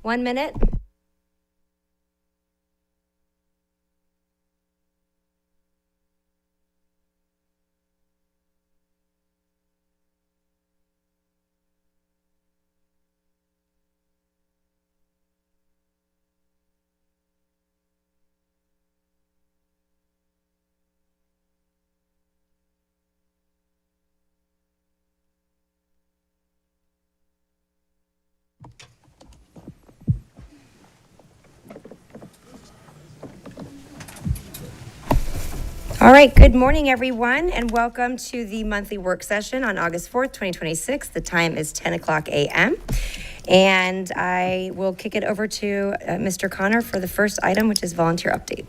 1 minute. All right, good morning, everyone, and welcome to the monthly work session on August 4th, 2026. The time is 10 o'clock a.m. And I will kick it over to Mr. Connor for the first item, which is volunteer update.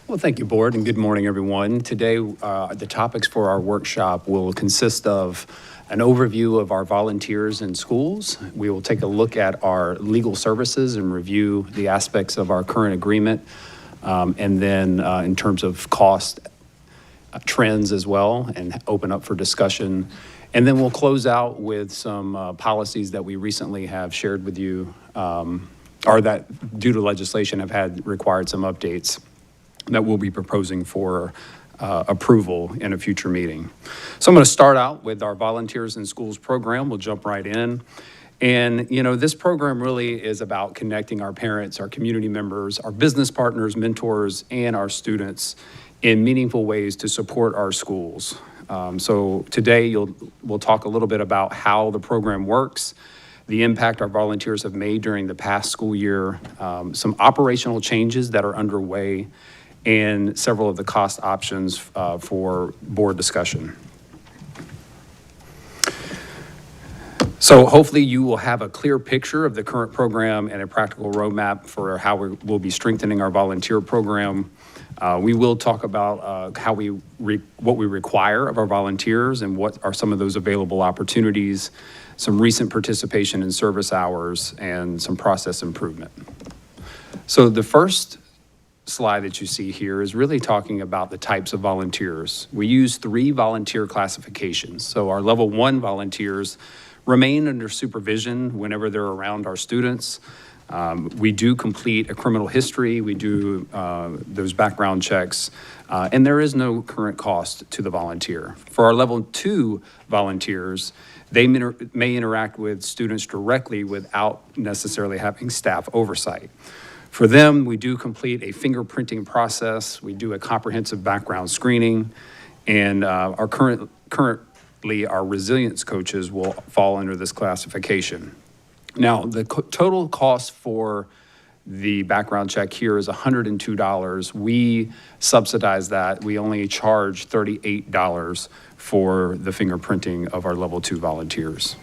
Well, thank you, Board, and good morning, everyone. Today, the topics for our workshop will consist of an overview of our volunteers in schools. We will take a look at our legal services and review the aspects of our current agreement, and then in terms of cost trends as well, and open up for discussion. And then we'll close out with some policies that we recently have shared with you, or that due to legislation have had required some updates that we'll be proposing for approval in a future meeting. So I'm going to start out with our Volunteers in Schools program. We'll jump right in. And, you know, this program really is about connecting our parents, our community members, our business partners, mentors, and our students in meaningful ways to support our schools. So today we'll talk a little bit about how the program works, the impact our volunteers have made during the past school year, some operational changes that are underway, and several of the cost options for board discussion. So hopefully you will have a clear picture of the current program and a practical roadmap for how we'll be strengthening our volunteer program. We will talk about what we require of our volunteers and what are some of those available opportunities, some recent participation in service hours, and some process improvement. So the first slide that you see here is really talking about the types of volunteers. We use 3 volunteer classifications. So our level 1 volunteers remain under supervision whenever they're around our students. We do complete a criminal history, we do those background checks, and there is no current cost to the volunteer. For our level 2 volunteers, they may interact with students directly without necessarily having staff oversight. For them, we do complete a fingerprinting process, we do a comprehensive background screening, and currently our resilience coaches will fall under this classification. Now, the total cost for the background check here is $102. We subsidize that. We only charge $38 for the fingerprinting of our level 2 volunteers.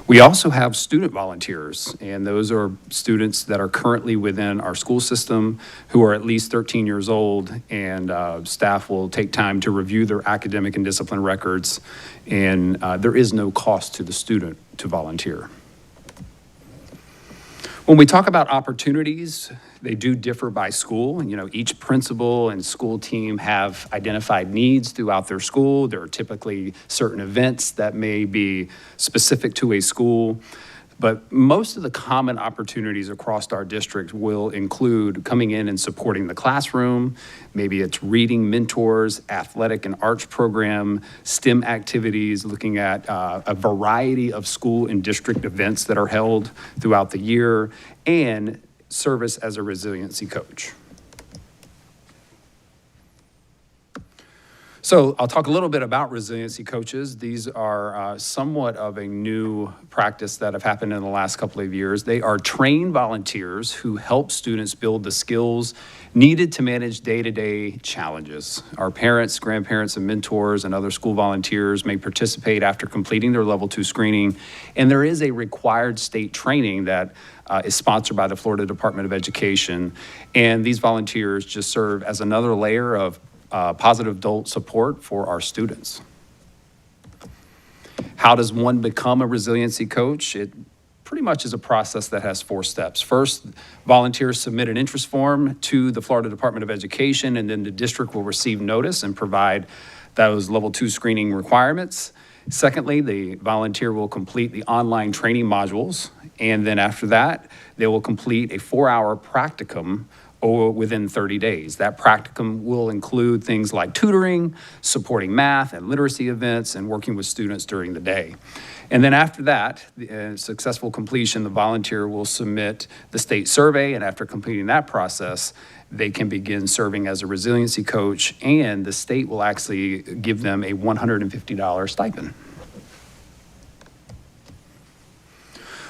We also have student volunteers, and those are students that are currently within our school system who are at least 13 years old, and staff will take time to review their academic and discipline records, and there is no cost to the student to volunteer. When we talk about opportunities, they do differ by school. You know, each principal and school team have identified needs throughout their school. There are typically certain events that may be specific to a school, but most of the common opportunities across our district will include coming in and supporting the classroom. Maybe it's reading mentors, athletic and arts program, STEM activities, looking at a variety of school and district events that are held throughout the year, and service as a resiliency coach. So I'll talk a little bit about resiliency coaches. These are somewhat of a new practice that have happened in the last couple of years. They are trained volunteers who help students build the skills needed to manage day-to-day challenges. Our parents, grandparents, and mentors and other school volunteers may participate after completing their level 2 screening, and there is a required state training that is sponsored by the Florida Department of Education, and these volunteers just serve as another layer of positive adult support for our students. How does one become a resiliency coach? It pretty much is a process that has 4 steps. First, volunteers submit an interest form to the Florida Department of Education, and then the district will receive notice and provide those level 2 screening requirements. Secondly, the volunteer will complete the online training modules, and then after that, they will complete a 4-hour practicum within 30 days. That practicum will include things like tutoring, supporting math and literacy events, and working with students during the day. And then after that, successful completion, the volunteer will submit the state survey, and after completing that process, they can begin serving as a resiliency coach, and the state will actually give them a $150 stipend.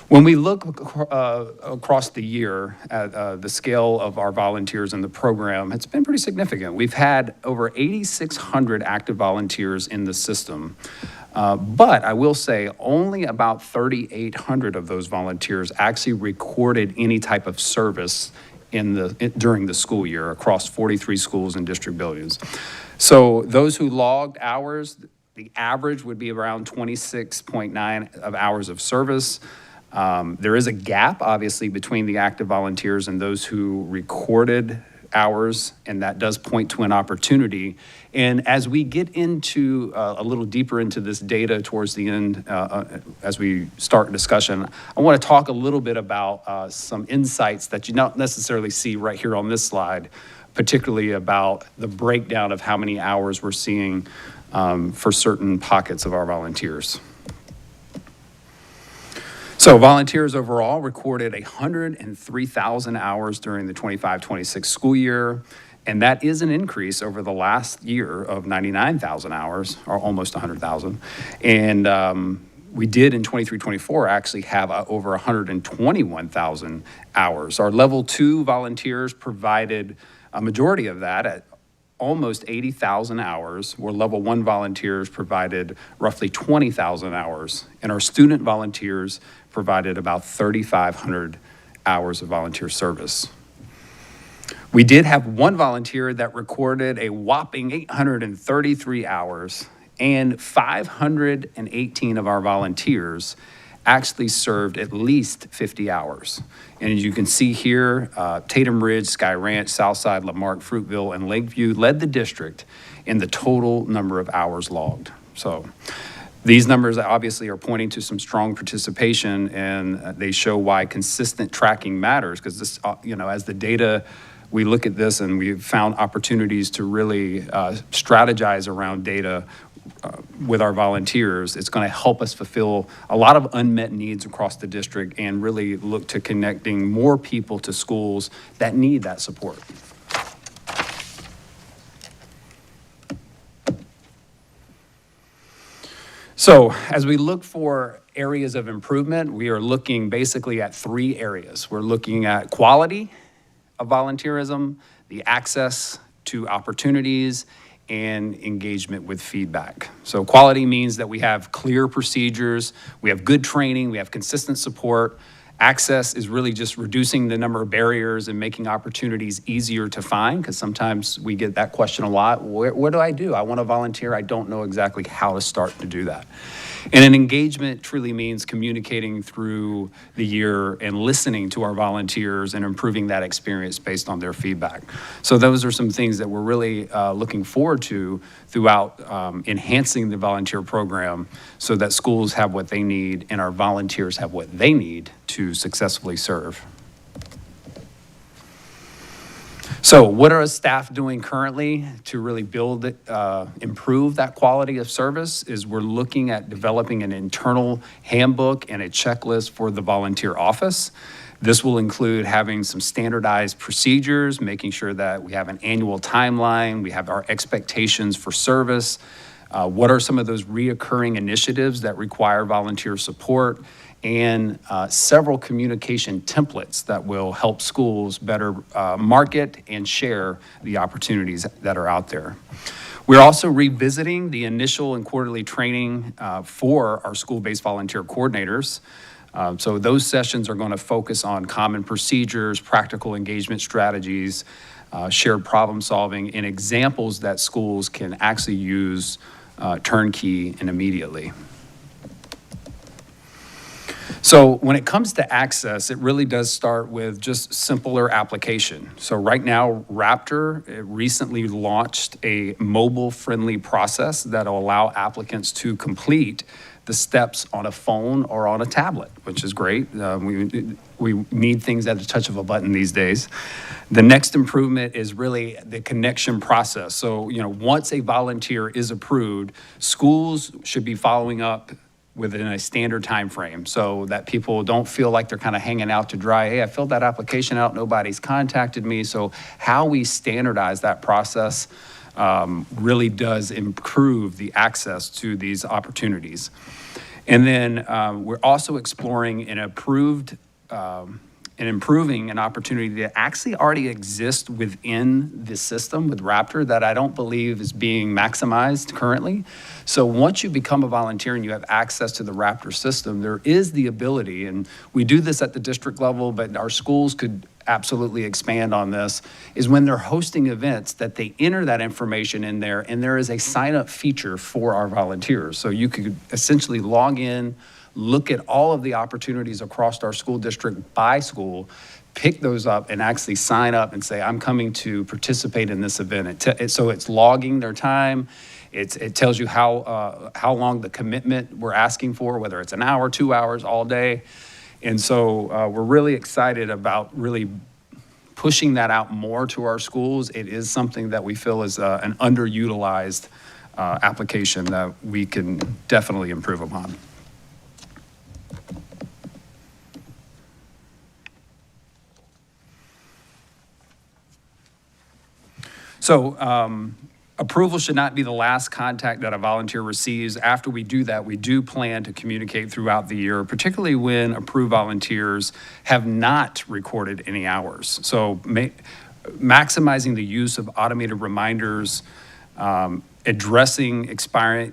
When we look across the year at the scale of our volunteers in the program, it's been pretty significant. We've had over 8,600 active volunteers in the system. But I will say only about 3,800 of those volunteers actually recorded any type of service during the school year across 43 schools and district buildings. So those who logged hours, the average would be around 26.9 of hours of service. There is a gap, obviously, between the active volunteers and those who recorded hours, and that does point to an opportunity. And as we get into a little deeper into this data towards the end, as we start discussion, I want to talk a little bit about some insights that you don't necessarily see right here on this slide, particularly about the breakdown of how many hours we're seeing for certain pockets of our volunteers. So volunteers overall recorded 103,000 hours during the 25-26 school year, and that is an increase over the last year of 99,000 hours, or almost 100,000. And we did in 23-24 actually have over 121,000 hours. Our level 2 volunteers provided a majority of that at almost 80,000 hours, where level 1 volunteers provided roughly 20,000 hours, and our student volunteers provided about 3,500 hours of volunteer service. We did have one volunteer that recorded a whopping 833 hours, and 518 of our volunteers actually served at least 50 hours. And as you can see here, Tatum Ridge, Sky Ranch, Southside, Lamarck, Fruitville, and Lakeview led the district in the total number of hours logged. So these numbers obviously are pointing to some strong participation, and they show why consistent tracking matters, because this, as the data, we look at this and we've found opportunities to really strategize around data with our volunteers. It's going to help us fulfill a lot of unmet needs across the district and really look to connecting more people to schools that need that support. So as we look for areas of improvement, we are looking basically at 3 areas. We're looking at quality of volunteerism, the access to opportunities, and engagement with feedback. So quality means that we have clear procedures, we have good training, we have consistent support. Access is really just reducing the number of barriers and making opportunities easier to find, because sometimes we get that question a lot. What do? I want to volunteer. I don't know exactly how to start to do that. And an engagement truly means communicating through the year and listening to our volunteers and improving that experience based on their feedback. So those are some things that we're really looking forward to throughout enhancing the volunteer program so that schools have what they need and our volunteers have what they need to successfully serve. So what are staff doing currently to really improve that quality of service is we're looking at developing an internal handbook and a checklist for the volunteer office. This will include having some standardized procedures, making sure that we have an annual timeline, we have our expectations for service, what are some of those reoccurring initiatives that require volunteer support, and several communication templates that will help schools better market and share the opportunities that are out there. We're also revisiting the initial and quarterly training for our school-based volunteer coordinators. So those sessions are going to focus on common procedures, practical engagement strategies, shared problem solving, and examples that schools can actually use turnkey and immediately. So when it comes to access, it really does start with just simpler application. So right now, Raptor recently launched a mobile-friendly process that'll allow applicants to complete the steps on a phone or on a tablet, which is great. We need things at the touch of a button these days. The next improvement is really the connection process. So, once a volunteer is approved, schools should be following up within a standard time frame so that people don't feel like they're kind of hanging out to dry. Hey, I filled that application out, nobody's contacted me. So how we standardize that process really does improve the access to these opportunities. And then we're also exploring improving an opportunity that actually already exists within the system with Raptor that I don't believe is being maximized currently. So once you become a volunteer and you have access to the Raptor system, there is the ability, and we do this at the district level, but our schools could absolutely expand on this, is when they're hosting events that they enter that information in there, and there is a sign-up feature for our volunteers. So you could essentially log in, look at all of the opportunities across our school district by school, pick those up and actually sign up and say, I'm coming to participate in this event. So it's logging their time. It tells you how long the commitment we're asking for, whether it's an hour, 2 hours, all day. And so we're really excited about really pushing that out more to our schools. It is something that we feel is an underutilized application that we can definitely improve upon. So approval should not be the last contact that a volunteer receives. After we do that, we do plan to communicate throughout the year, particularly when approved volunteers have not recorded any hours. So maximizing the use of automated reminders, addressing expiring,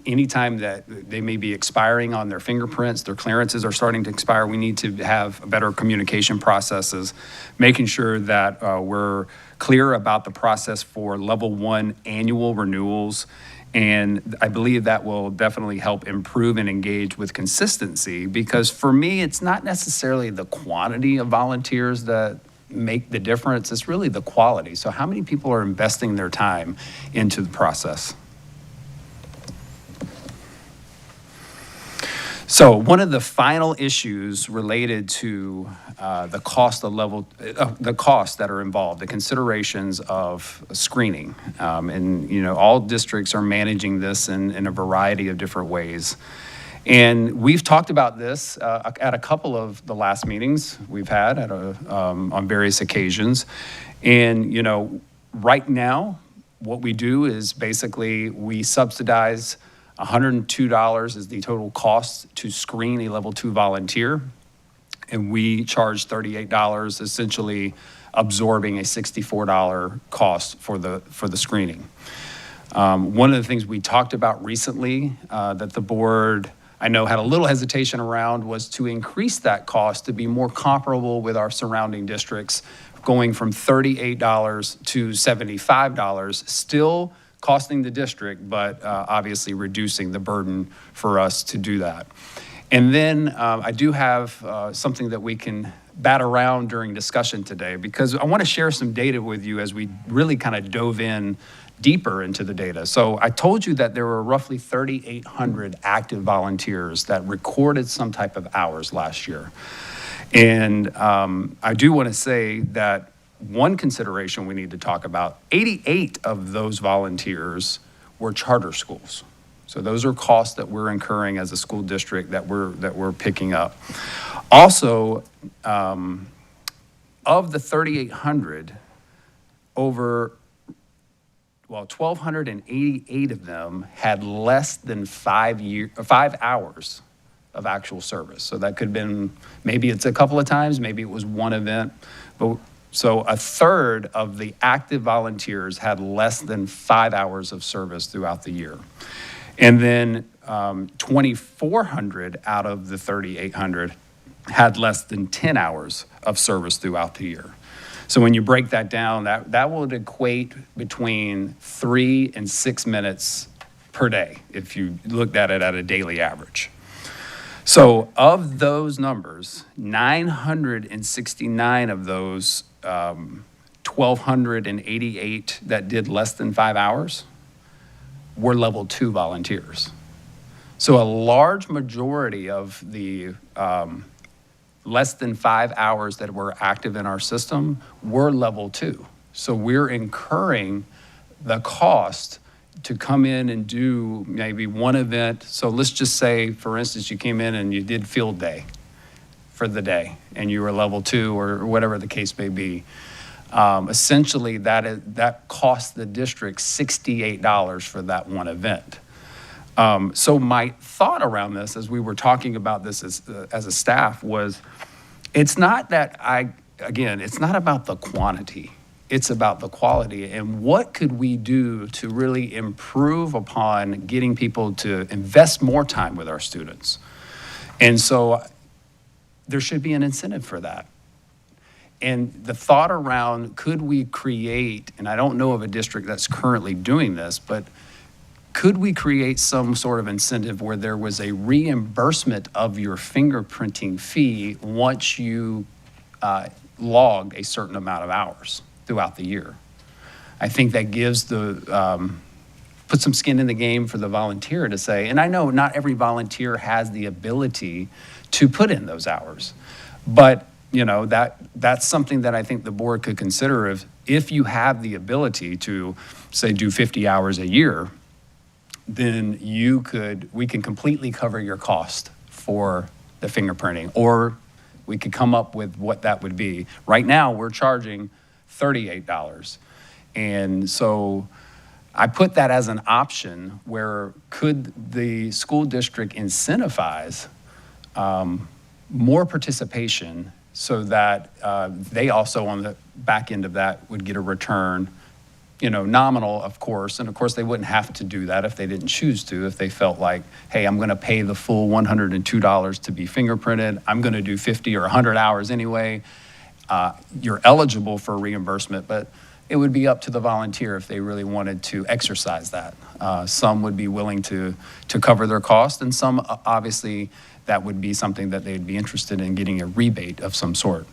anytime that they may be expiring on their fingerprints, their clearances are starting to expire, we need to have better communication processes, making sure that we're clear about the process for level 1 annual renewals. And I believe that will definitely help improve and engage with consistency, because for me, it's not necessarily the quantity of volunteers that make the difference, it's really the quality. So how many people are investing their time into the process? So one of the final issues related to the cost that are involved, the considerations of screening, and all districts are managing this in a variety of different ways. And we've talked about this at a couple of the last meetings we've had on various occasions. And right now, what we do is basically we subsidize $102 is the total cost to screen a level 2 volunteer. And we charge $38, essentially absorbing a $64 cost for the screening. One of the things we talked about recently that the board, I know, had a little hesitation around was to increase that cost to be more comparable with our surrounding districts, going from $38 to $75, still costing the district, but obviously reducing the burden for us to do that. And then I do have something that we can bat around during discussion today, because I want to share some data with you as we really kind of dove in deeper into the data. So I told you that there were roughly 3,800 active volunteers that recorded some type of hours last year. And I do want to say that one consideration we need to talk about, 88 of those volunteers were charter schools. So those are costs that we're incurring as a school district that we're picking up. Also, of the 3,800, over 1,288 of them had less than 5 hours of actual service. So that could have been, maybe it's a couple of times, maybe it was one event, but so a third of the active volunteers had less than 5 hours of service throughout the year. And then 2,400 out of the 3,800 had less than 10 hours of service throughout the year. So when you break that down, that would equate between 3 and 6 minutes per day if you looked at it at a daily average. So of those numbers, 969 of those 1,288 that did less than 5 hours were level 2 volunteers. So a large majority of the less than 5 hours that were active in our system were level 2. So we're incurring the cost to come in and do maybe one event. So let's just say, for instance, you came in and you did field day for the day and you were level 2 or whatever the case may be. Essentially, that cost the district $68 for that one event. So my thought around this, as we were talking about this as a staff, was it's not that it's not about the quantity. It's about the quality. And what could we do to really improve upon getting people to invest more time with our students? And so there should be an incentive for that. And the thought around, could we create, and I don't know of a district that's currently doing this, but could we create some sort of incentive where there was a reimbursement of your fingerprinting fee once you logged a certain amount of hours throughout the year? I think that gives put some skin in the game for the volunteer to say, and I know not every volunteer has the ability to put in those hours, but that's something that I think the board could consider if you have the ability to, say, do 50 hours a year, then we can completely cover your cost for the fingerprinting, or we could come up with what that would be. Right now, we're charging $38. And so I put that as an option where could the school district incentivize more participation so that they also on the back end of that would get a return, nominal, of course. And of course, they wouldn't have to do that if they didn't choose to, if they felt like, hey, I'm going to pay the full $102 to be fingerprinted. I'm going to do 50 or 100 hours anyway. You're eligible for reimbursement, but it would be up to the volunteer if they really wanted to exercise that. Some would be willing to cover their cost, and some, obviously, that would be something that they'd be interested in getting a rebate of some sort.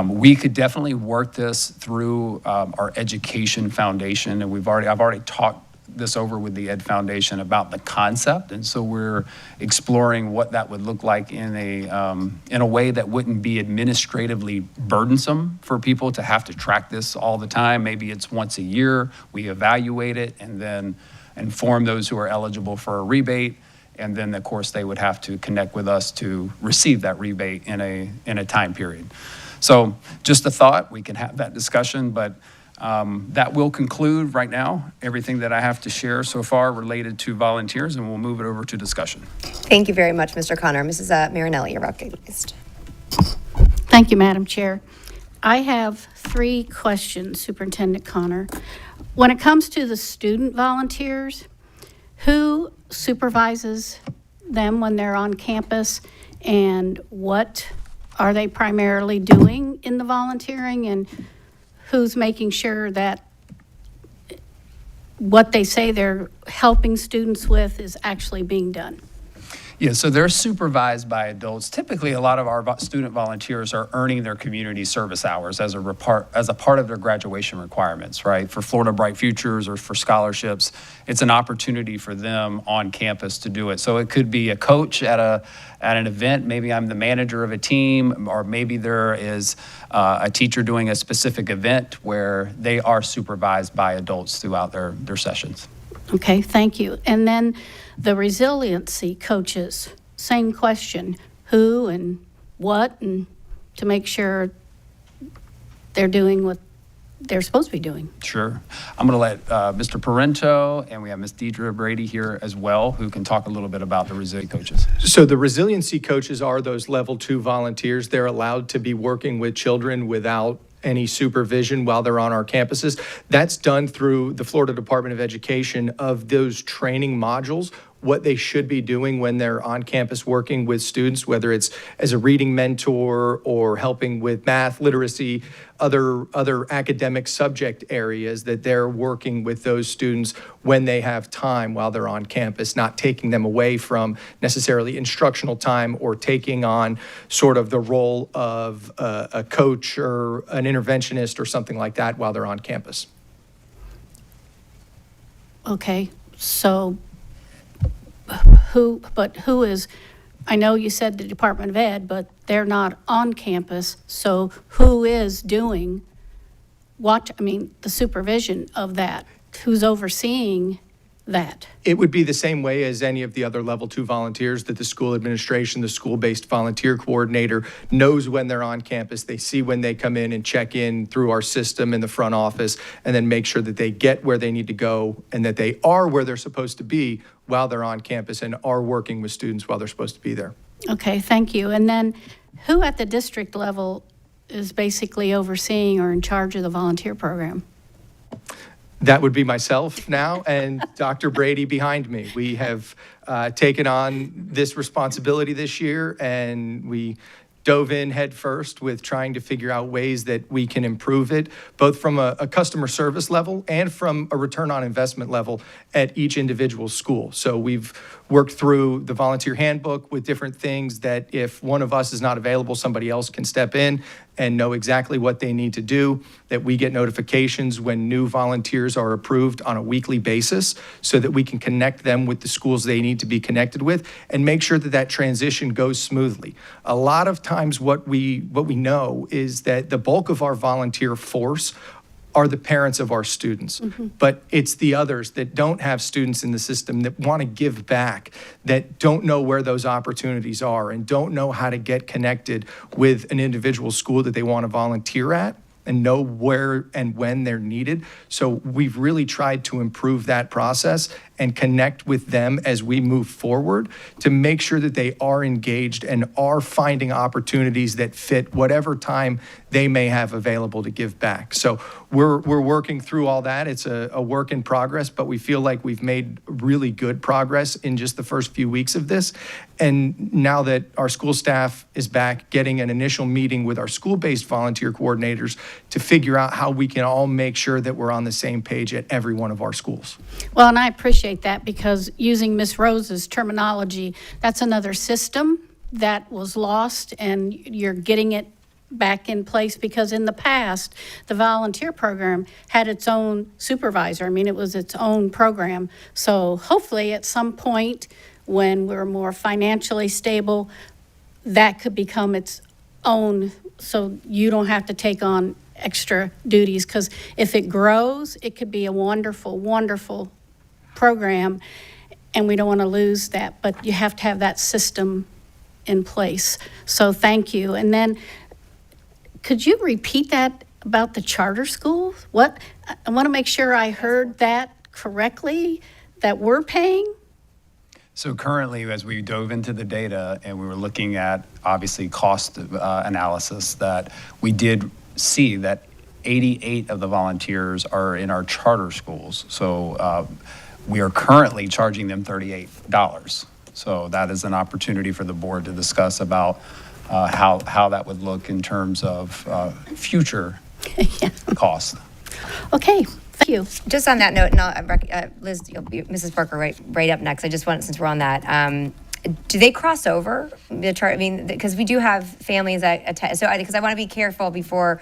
We could definitely work this through our education foundation, and I've already talked this over with the Ed Foundation about the concept, and so we're exploring what that would look like in a way that wouldn't be administratively burdensome for people to have to track this all the time. Maybe it's once a year, we evaluate it and then inform those who are eligible for a rebate, and then of course they would have to connect with us to receive that rebate in a time period. So just a thought, we can have that discussion, but that will conclude right now everything that I have to share so far related to volunteers, and we'll move it over to discussion. Thank you very much, Mr. Connor. Mrs. Marinelli, you're recognized. Thank you, Madam Chair. I have 3 questions, Superintendent Connor. When it comes to the student volunteers, who supervises them when they're on campus, and what are they primarily doing in the volunteering, and who's making sure that what they say they're helping students with is actually being done? Yeah, so they're supervised by adults. Typically, a lot of our student volunteers are earning their community service hours as a part of their graduation requirements, right? For Florida Bright Futures or for scholarships, it's an opportunity for them on campus to do it. So it could be a coach at an event. Maybe I'm the manager of a team, or maybe there is a teacher doing a specific event where they are supervised by adults throughout their sessions. Okay, thank you. And then the resiliency coaches, same question, who and what, and to make sure they're doing what they're supposed to be doing. Sure. I'm going to let Mr. Parento, and we have Ms. Deidre Brady here as well, who can talk a little bit about the resiliency coaches. So the resiliency coaches are those level 2 volunteers. They're allowed to be working with children without any supervision while they're on our campuses. That's done through the Florida Department of Education. Of those training modules, what they should be doing when they're on campus working with students, whether it's as a reading mentor or helping with math, literacy, other academic subject areas, that they're working with those students when they have time while they're on campus, not taking them away from necessarily instructional time or taking on sort of the role of a coach or an interventionist or something like that while they're on campus. Okay, so who is, I know you said the Department of Ed, but they're not on campus, so who is doing the supervision of that? Who's overseeing that? It would be the same way as any of the other level 2 volunteers, that the school administration, the school-based volunteer coordinator knows when they're on campus. They see when they come in and check in through our system in the front office, and then make sure that they get where they need to go and that they are where they're supposed to be while they're on campus and are working with students while they're supposed to be there. Okay, thank you. And then who at the district level is basically overseeing or in charge of the volunteer program? That would be myself now and Dr. Brady behind me. We have taken on this responsibility this year, and we dove in head first with trying to figure out ways that we can improve it, both from a customer service level and from a return on investment level at each individual school. So we've worked through the volunteer handbook with different things that if one of us is not available, somebody else can step in and know exactly what they need to do, that we get notifications when new volunteers are approved on a weekly basis so that we can connect them with the schools they need to be connected with and make sure that that transition goes smoothly. A lot of times what we know is that the bulk of our volunteer force are the parents of our students. But it's the others that don't have students in the system, that want to give back, that don't know where those opportunities are and don't know how to get connected with an individual school that they want to volunteer at and know where and when they're needed. So we've really tried to improve that process and connect with them as we move forward to make sure that they are engaged and are finding opportunities that fit whatever time they may have available to give back. So we're working through all that. It's a work in progress, but we feel like we've made really good progress in just the first few weeks of this. And now that our school staff is back, getting an initial meeting with our school-based volunteer coordinators to figure out how we can all make sure that we're on the same page at every one of our schools. Well, and I appreciate that, because using Ms. Rose's terminology, that's another system that was lost, and you're getting it back in place, because in the past, the volunteer program had its own supervisor. I mean, it was its own program. So hopefully at some point when we're more financially stable, that could become its own, so you don't have to take on extra duties, because if it grows, it could be a wonderful, wonderful program, and we don't want to lose that, but you have to have that system in place. So thank you. And then could you repeat that about the charter schools? What, I want to make sure I heard that correctly, that we're paying? So currently, as we dove into the data and we were looking at, obviously, cost analysis, that we did see that 88 of the volunteers are in our charter schools. So we are currently charging them $38. So that is an opportunity for the board to discuss about how that would look in terms of future costs. Okay, thank you. Just on that note, and Liz, Mrs. Parker, right up next. I just want, since we're on that, do they cross over the chart? I mean, because we do have families that attend. So, because I want to be careful before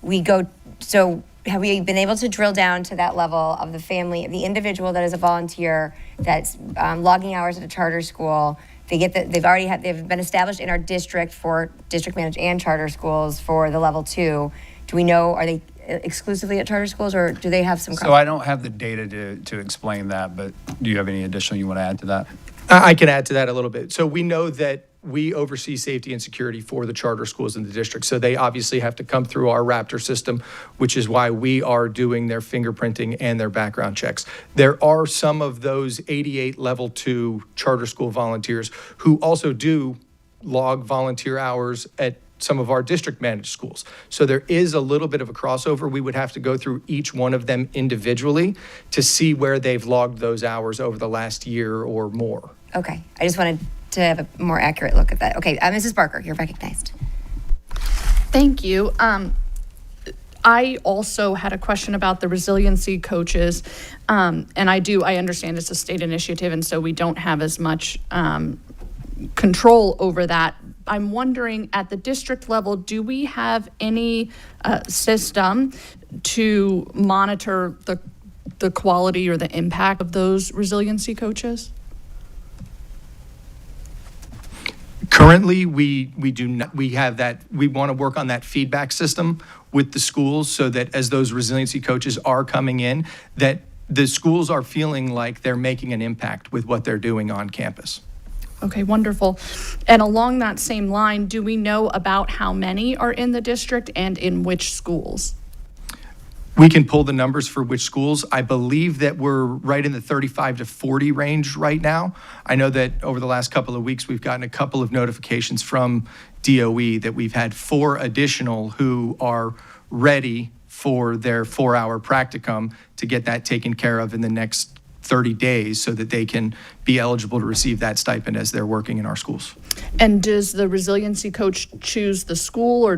we go. So, have we been able to drill down to that level of the family, the individual that is a volunteer that's logging hours at a charter school? They've been established in our district for district managed and charter schools for the level 2. Do we know, are they exclusively at charter schools, or do they have some? So I don't have the data to explain that, but do you have any additional you want to add to that? I can add to that a little bit. So we know that we oversee safety and security for the charter schools in the district. So they obviously have to come through our Raptor system, which is why we are doing their fingerprinting and their background checks. There are some of those 88 level 2 charter school volunteers who also do log volunteer hours at some of our district managed schools. So there is a little bit of a crossover. We would have to go through each one of them individually to see where they've logged those hours over the last year or more. Okay, I just wanted to have a more accurate look at that. Okay, Mrs. Barker, you're recognized. Thank you. I also had a question about the resiliency coaches. And I understand it's a state initiative, and so we don't have as much control over that. I'm wondering, at the district level, do we have any system to monitor the quality or the impact of those resiliency coaches? Currently, we do not. We have that. We want to work on that feedback system with the schools so that as those resiliency coaches are coming in, that the schools are feeling like they're making an impact with what they're doing on campus. Okay, wonderful. And along that same line, do we know about how many are in the district and in which schools? We can pull the numbers for which schools. I believe that we're right in the 35 to 40 range right now. I know that over the last couple of weeks, we've gotten a couple of notifications from DOE that we've had 4 additional who are ready for their 4-hour practicum to get that taken care of in the next 30 days so that they can be eligible to receive that stipend as they're working in our schools. And does the resiliency coach choose the school, or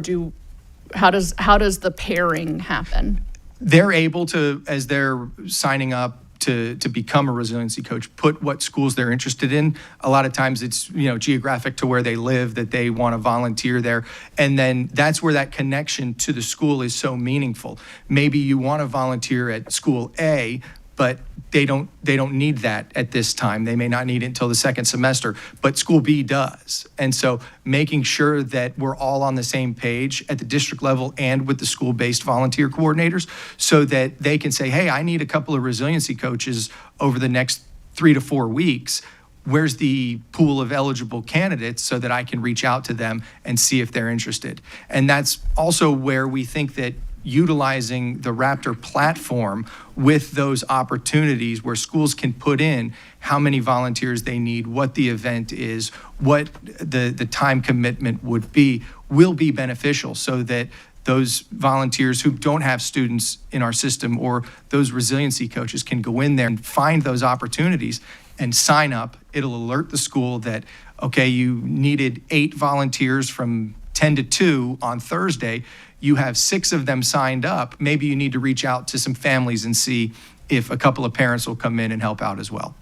how does the pairing happen? They're able to, as they're signing up to become a resiliency coach, put what schools they're interested in. A lot of times it's, geographic to where they live, that they want to volunteer there. And then that's where that connection to the school is so meaningful. Maybe you want to volunteer at school A, but they don't need that at this time. They may not need it until the second semester, but school B does. And so making sure that we're all on the same page at the district level and with the school-based volunteer coordinators so that they can say, hey, I need a couple of resiliency coaches over the next 3 to 4 weeks. Where's the pool of eligible candidates so that I can reach out to them and see if they're interested? And that's also where we think that utilizing the Raptor platform with those opportunities where schools can put in how many volunteers they need, what the event is, what the time commitment would be, will be beneficial so that those volunteers who don't have students in our system or those resiliency coaches can go in there and find those opportunities and sign up. It'll alert the school that, okay, you needed 8 volunteers from 10 to 2 on Thursday. You have 6 of them signed up. Maybe you need to reach out to some families and see if a couple of parents will come in and help out as well.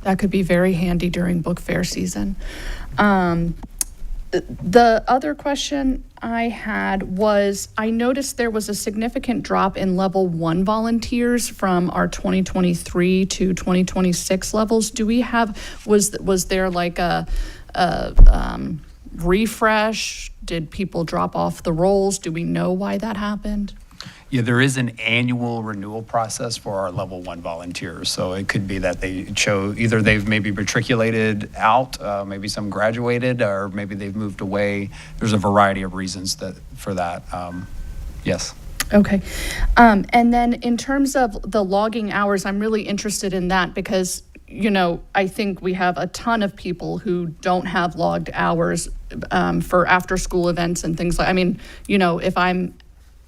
That could be very handy during book fair season. The other question I had was, I noticed there was a significant drop in level 1 volunteers from our 2023 to 2026 levels. Do we have, was there like a refresh? Did people drop off the rolls? Do we know why that happened? Yeah, there is an annual renewal process for our level 1 volunteers. So it could be that they either they've maybe matriculated out, maybe some graduated, or maybe they've moved away. There's a variety of reasons for that. Yes. Okay. And then in terms of the logging hours, I'm really interested in that because, I think we have a ton of people who don't have logged hours for after school events and things like, if I'm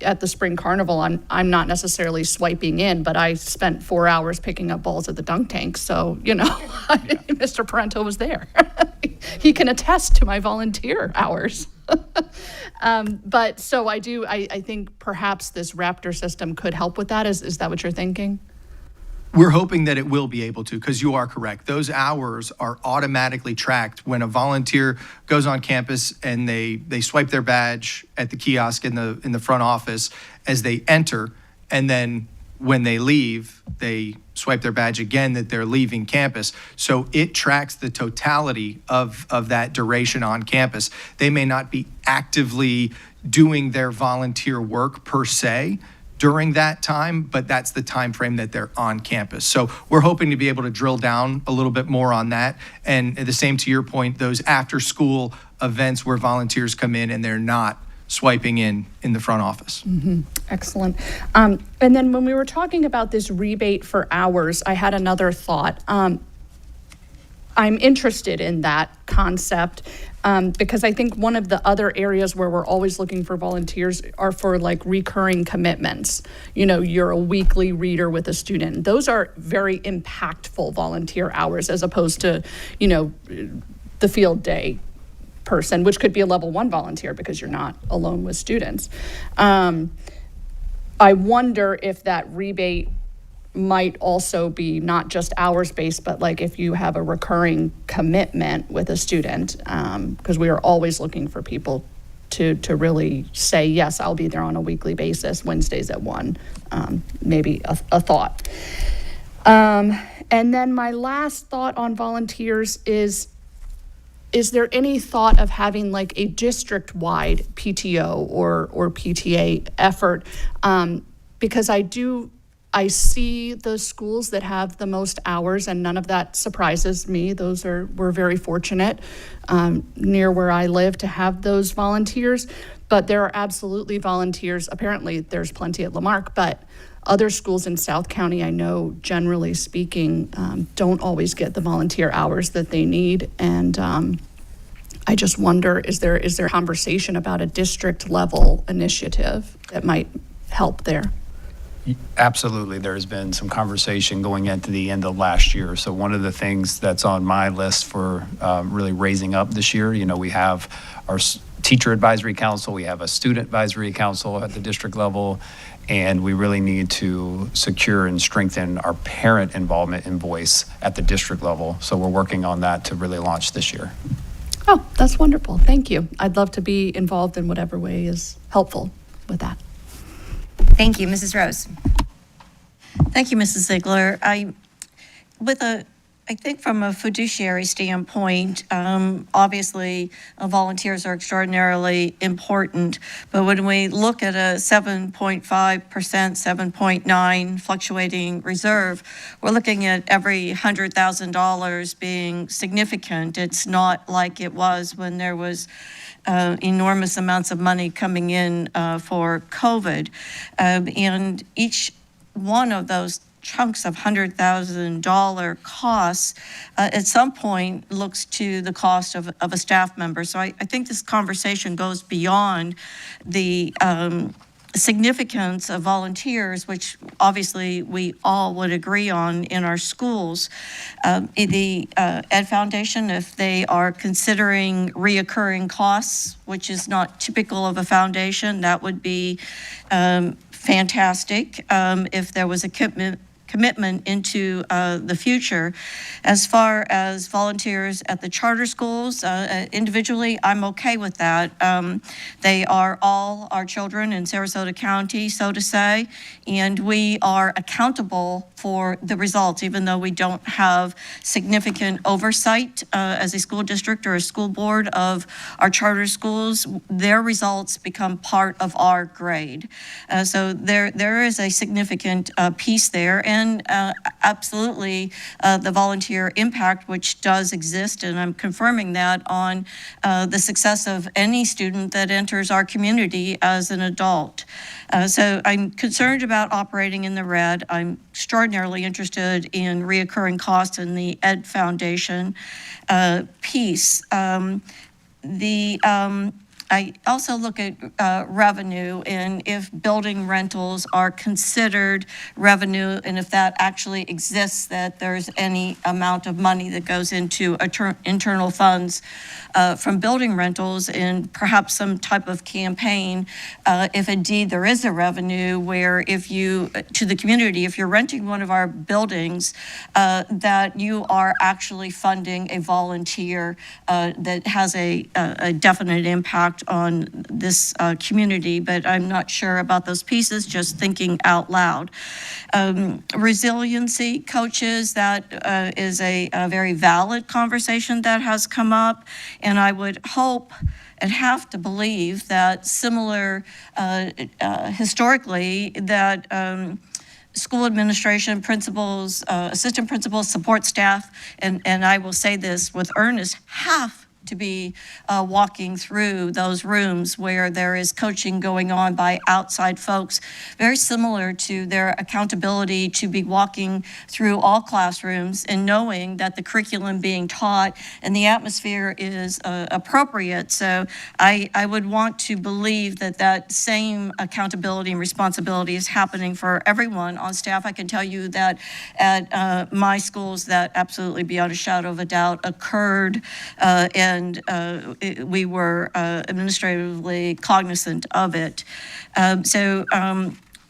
at the spring carnival, I'm not necessarily swiping in, but I spent 4 hours picking up balls at the dunk tank. So, Mr. Parento was there. He can attest to my volunteer hours. But so I think perhaps this Raptor system could help with that. Is that what you're thinking? We're hoping that it will be able to, because you are correct. Those hours are automatically tracked when a volunteer goes on campus and they swipe their badge at the kiosk in the front office as they enter, and then when they leave, they swipe their badge again that they're leaving campus. So it tracks the totality of that duration on campus. They may not be actively doing their volunteer work per se during that time, but that's the time frame that they're on campus. So we're hoping to be able to drill down a little bit more on that. And the same to your point, those after school events where volunteers come in and they're not swiping in the front office. Mm-hmm. Excellent. And then when we were talking about this rebate for hours, I had another thought. I'm interested in that concept because I think one of the other areas where we're always looking for volunteers are for like recurring commitments. You know, you're a weekly reader with a student. Those are very impactful volunteer hours as opposed to, you know, the field day person, which could be a level 1 volunteer because you're not alone with students. I wonder if that rebate might also be not just hours based, but like if you have a recurring commitment with a student, because we are always looking for people to really say, yes, I'll be there on a weekly basis, Wednesdays at 1, maybe a thought. And then my last thought on volunteers is there any thought of having like a district-wide PTO or PTA effort? Because I see the schools that have the most hours, and none of that surprises me. We're very fortunate near where I live to have those volunteers. But there are absolutely volunteers. Apparently, there's plenty at Lamarck, but other schools in South County, I know, generally speaking, don't always get the volunteer hours that they need. And I just wonder, is there conversation about a district level initiative that might help there? Absolutely. There's been some conversation going into the end of last year. So one of the things that's on my list for really raising up this year, you know, we have our teacher advisory council, we have a student advisory council at the district level, and we really need to secure and strengthen our parent involvement and voice at the district level. So we're working on that to really launch this year. Oh, that's wonderful. Thank you. I'd love to be involved in whatever way is helpful with that. Thank you, Mrs. Rose. Thank you, Mrs. Ziegler. I think from a fiduciary standpoint, obviously volunteers are extraordinarily important, but when we look at a 7.5%, 7.9 fluctuating reserve, we're looking at every $100,000 being significant. It's not like it was when there was enormous amounts of money coming in for COVID. And each one of those chunks of $100,000 costs at some point looks to the cost of a staff member. So I think this conversation goes beyond the significance of volunteers, which obviously we all would agree on in our schools. The Ed Foundation, if they are considering reoccurring costs, which is not typical of a foundation, that would be fantastic if there was a commitment into the future. As far as volunteers at the charter schools, individually, I'm okay with that. They are all our children in Sarasota County, so to say, and we are accountable for the results, even though we don't have significant oversight as a school district or a school board of our charter schools. Their results become part of our grade. So there is a significant piece there, and absolutely the volunteer impact, which does exist, and I'm confirming that on the success of any student that enters our community as an adult. So I'm concerned about operating in the red. I'm extraordinarily interested in reoccurring costs in the Ed Foundation piece. I also look at revenue, and if building rentals are considered revenue, and if that actually exists, that there's any amount of money that goes into internal funds from building rentals, and perhaps some type of campaign, if indeed there is a revenue, where if you, to the community, if you're renting one of our buildings, that you are actually funding a volunteer that has a definite impact on this community, but I'm not sure about those pieces, just thinking out loud. Resiliency coaches, that is a very valid conversation that has come up, and I would hope and have to believe that similar, historically, that school administration, principals, assistant principals, support staff, and I will say this with earnest, half to be walking through those rooms where there is coaching going on by outside folks, very similar to their accountability to be walking through all classrooms and knowing that the curriculum being taught and the atmosphere is appropriate. So I would want to believe that that same accountability and responsibility is happening for everyone on staff. I can tell you that at my schools, that absolutely beyond a shadow of a doubt occurred, and we were administratively cognizant of it. So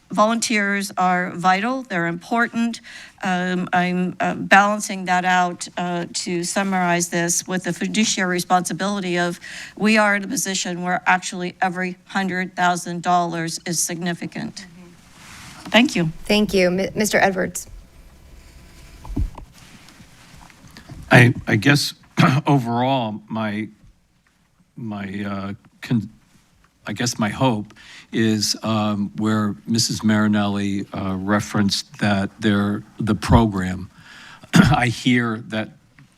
volunteers are vital, they're important. I'm balancing that out to summarize this with the fiduciary responsibility of we are in a position where actually every $100,000 is significant. Thank you. Thank you. Mr. Edwards. I guess overall, my hope is where Mrs. Marinelli referenced that the program, I hear that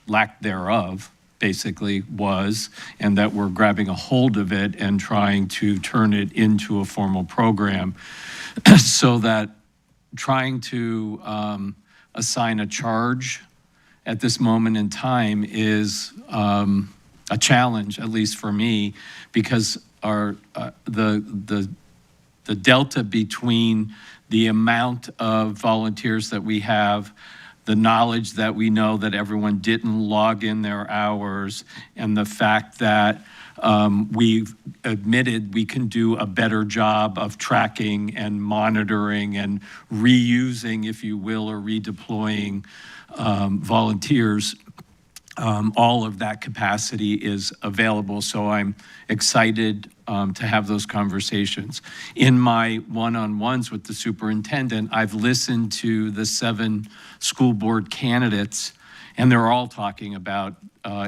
lack thereof basically was, and that we're grabbing a hold of it and trying to turn it into a formal program, so that trying to assign a charge at this moment in time is a challenge, at least for me, because the delta between the amount of volunteers that we have, the knowledge that we know that everyone didn't log in their hours, and the fact that we've admitted we can do a better job of tracking and monitoring and reusing, if you will, or redeploying volunteers. All of that capacity is available, so I'm excited to have those conversations. In my one-on-ones with the superintendent, I've listened to the 7 school board candidates, and they're all talking about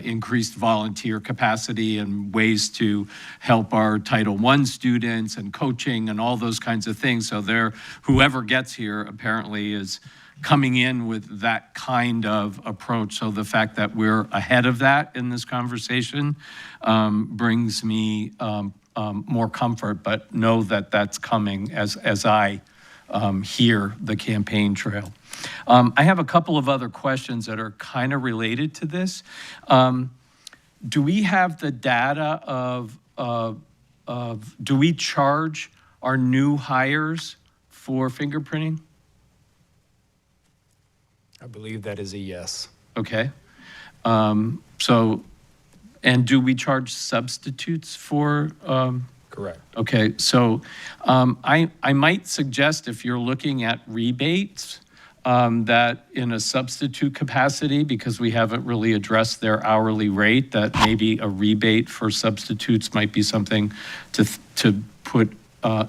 increased volunteer capacity and ways to help our Title I students and coaching and all those kinds of things. So whoever gets here apparently is coming in with that kind of approach. So the fact that we're ahead of that in this conversation brings me more comfort, but know that that's coming as I hear the campaign trail. I have a couple of other questions that are kind of related to this. Do we have the data of do we charge our new hires for fingerprinting? I believe that is a yes. Okay. And do we charge substitutes for? Correct. Okay, so I might suggest, if you're looking at rebates, that in a substitute capacity, because we haven't really addressed their hourly rate, that maybe a rebate for substitutes might be something to put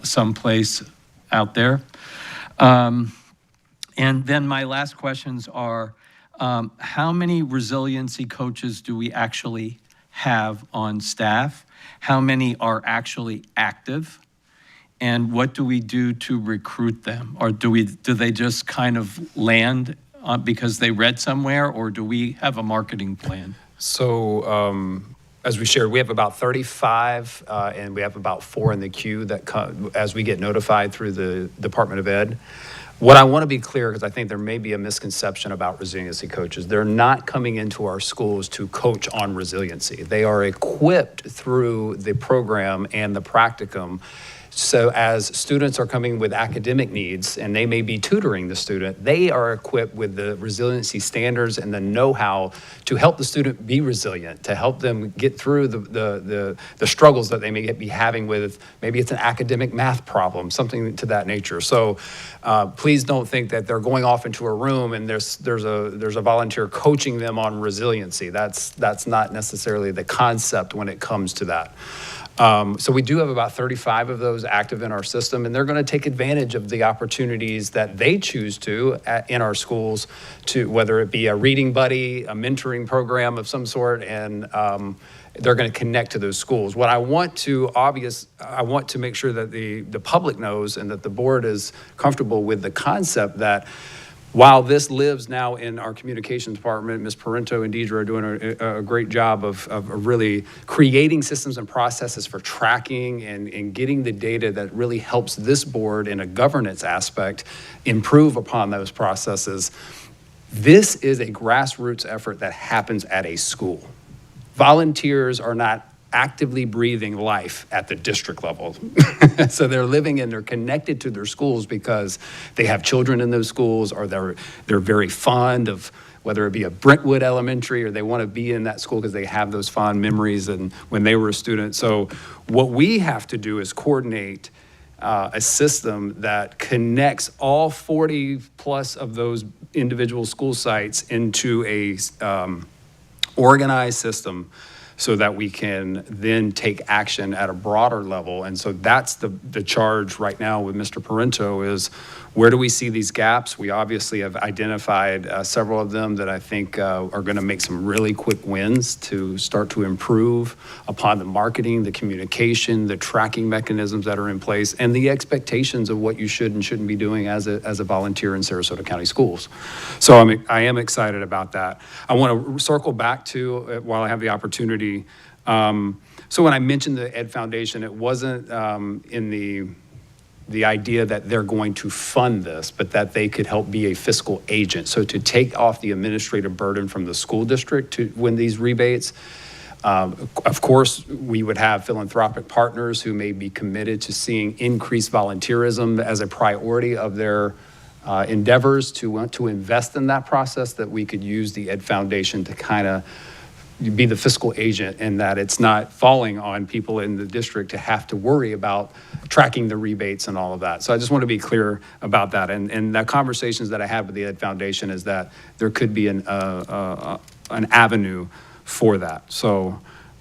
someplace out there. And then my last questions are, how many resiliency coaches do we actually have on staff? How many are actually active? And what do we do to recruit them? Or do they just kind of land because they read somewhere, or do we have a marketing plan? So as we shared, we have about 35, and we have about 4 in the queue that come as we get notified through the Department of Ed. What I want to be clear, because I think there may be a misconception about resiliency coaches, they're not coming into our schools to coach on resiliency. They are equipped through the program and the practicum. So as students are coming with academic needs, and they may be tutoring the student, they are equipped with the resiliency standards and the know-how to help the student be resilient, to help them get through the struggles that they may be having with, maybe it's an academic math problem, something to that nature. So please don't think that they're going off into a room and there's a volunteer coaching them on resiliency. That's not necessarily the concept when it comes to that. So we do have about 35 of those active in our system, and they're going to take advantage of the opportunities that they choose to in our schools, to whether it be a reading buddy, a mentoring program of some sort, and they're going to connect to those schools. What I want to make sure that the public knows and that the board is comfortable with the concept that while this lives now in our communications department, Ms. Parento and Deidre are doing a great job of really creating systems and processes for tracking and getting the data that really helps this board in a governance aspect improve upon those processes. This is a grassroots effort that happens at a school. Volunteers are not actively breathing life at the district level. So they're living and they're connected to their schools because they have children in those schools, or they're very fond of, whether it be a Brentwood Elementary, or they want to be in that school because they have those fond memories and when they were a student. So what we have to do is coordinate a system that connects all 40 plus of those individual school sites into a organized system, so that we can then take action at a broader level. And so that's the charge right now with Mr. Parento is, where do we see these gaps? We obviously have identified several of them that I think are gonna make some really quick wins to start to improve upon the marketing, the communication, the tracking mechanisms that are in place, and the expectations of what you should and shouldn't be doing as a volunteer in Sarasota County Schools. So I am excited about that. I wanna circle back to, while I have the opportunity, so when I mentioned the Ed Foundation, it wasn't in the idea that they're going to fund this, but that they could help be a fiscal agent. So to take off the administrative burden from the school district to win these rebates. Of course, we would have philanthropic partners who may be committed to seeing increased volunteerism as a priority of their endeavors to want to invest in that process, that we could use the Ed Foundation to kind of be the fiscal agent, and that it's not falling on people in the district to have to worry about tracking the rebates and all of that. So I just want to be clear about that. And the conversations that I had with the Ed Foundation is that there could be an avenue for that. So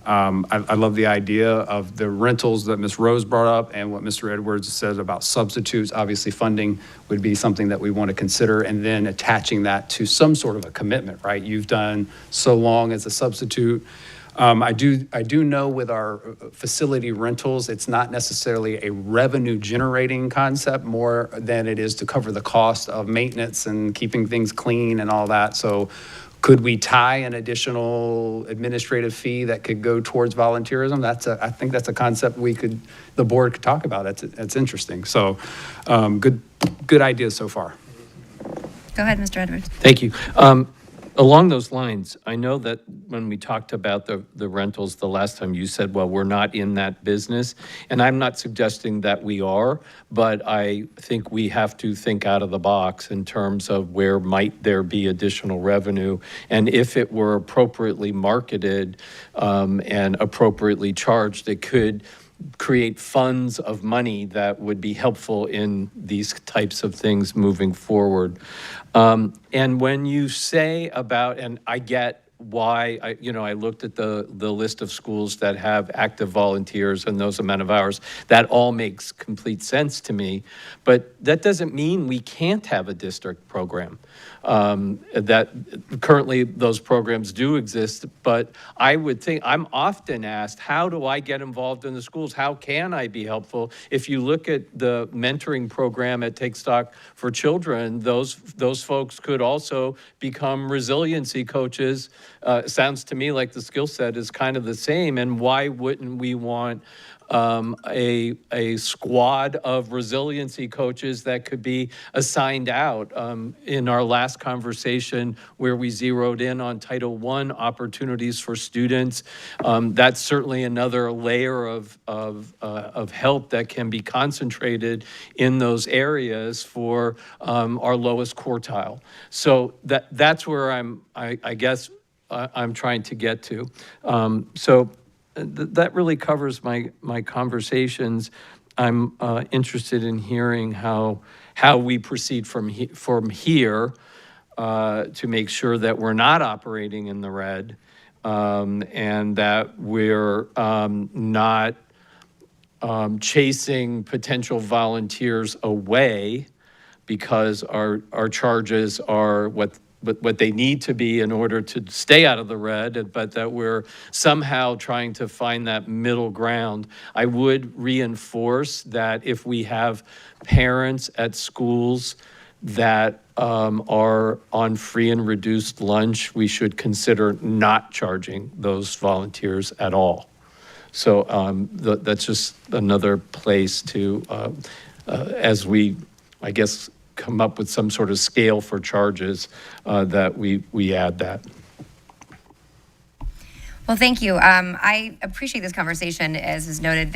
I love the idea of the rentals that Ms. Rose brought up, and what Mr. Edwards said about substitutes. Obviously, funding would be something that we want to consider, and then attaching that to some sort of a commitment, right? You've done so long as a substitute. I do know with our facility rentals, it's not necessarily a revenue generating concept more than it is to cover the cost of maintenance and keeping things clean and all that. So could we tie an additional administrative fee that could go towards volunteerism? I think that's a concept the board could talk about. That's interesting. So good ideas so far. Go ahead, Mr. Edwards. Thank you. Along those lines, I know that when we talked about the rentals the last time, you said, well, we're not in that business. And I'm not suggesting that we are, but I think we have to think out of the box in terms of where might there be additional revenue. And if it were appropriately marketed and appropriately charged, it could create funds of money that would be helpful in these types of things moving forward. And when you say about, and I get why, I looked at the list of schools that have active volunteers and those amount of hours, that all makes complete sense to me. But that doesn't mean we can't have a district program. That currently those programs do exist, but I would think, I'm often asked, how do I get involved in the schools? How can I be helpful? If you look at the mentoring program at Take Stock for Children, those folks could also become resiliency coaches. Sounds to me like the skill set is kind of the same, and why wouldn't we want a squad of resiliency coaches that could be assigned out? In our last conversation where we zeroed in on Title I opportunities for students, that's certainly another layer of help that can be concentrated in those areas for our lowest quartile. So that's where I guess I'm trying to get to. That really covers my conversations. I'm interested in hearing how we proceed from here to make sure that we're not operating in the red, and that we're not chasing potential volunteers away because our charges are what they need to be in order to stay out of the red, but that we're somehow trying to find that middle ground. I would reinforce that if we have parents at schools that are on free and reduced lunch, we should consider not charging those volunteers at all. So that's just another place to, as we, I guess, come up with some sort of scale for charges, that we add that. Well, thank you. I appreciate this conversation. As is noted,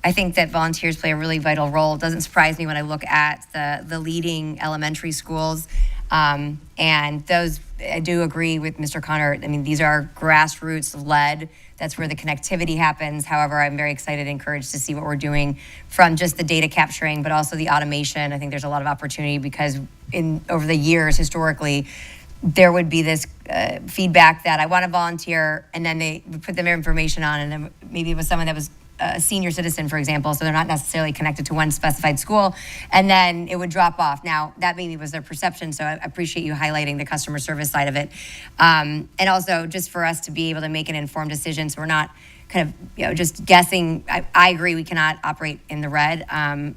I think that volunteers play a really vital role. It doesn't surprise me when I look at the leading elementary schools. And those, I do agree with Mr. Connor. I mean, these are grassroots led. That's where the connectivity happens. However, I'm very excited and encouraged to see what we're doing from just the data capturing, but also the automation. I think there's a lot of opportunity because over the years, historically, there would be this feedback that I want to volunteer, and then they would put their information on, and then maybe it was someone that was a senior citizen, for example, so they're not necessarily connected to one specified school, and then it would drop off. Now, that maybe was their perception, so I appreciate you highlighting the customer service side of it. And also, just for us to be able to make an informed decision, so we're not kind of, just guessing. I agree, we cannot operate in the red.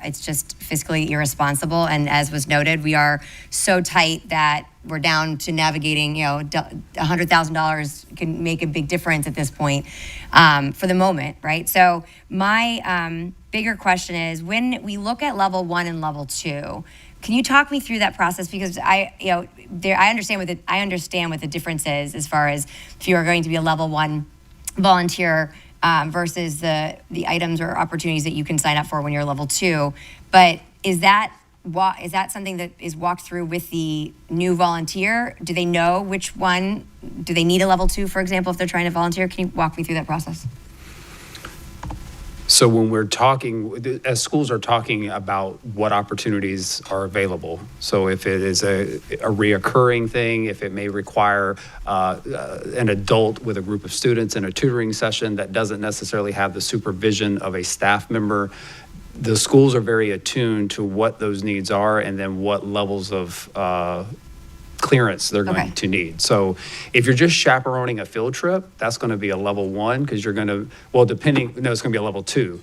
It's just fiscally irresponsible, and as was noted, we are so tight that we're down to navigating, $100,000 can make a big difference at this point, for the moment, right? So my bigger question is, when we look at level 1 and level 2, can you talk me through that process? Because I understand what the difference is as far as if you are going to be a level 1 volunteer versus the items or opportunities that you can sign up for when you're level 2. But is that something that is walked through with the new volunteer? Do they know which one? Do they need a level 2, for example, if they're trying to volunteer? Can you walk me through that process? So when we're talking, as schools are talking about what opportunities are available, so if it is a reoccurring thing, if it may require an adult with a group of students in a tutoring session that doesn't necessarily have the supervision of a staff member, the schools are very attuned to what those needs are and then what levels of clearance they're going to need. So if you're just chaperoning a field trip, that's going to be a level 1 because you're going to, it's going to be a level 2.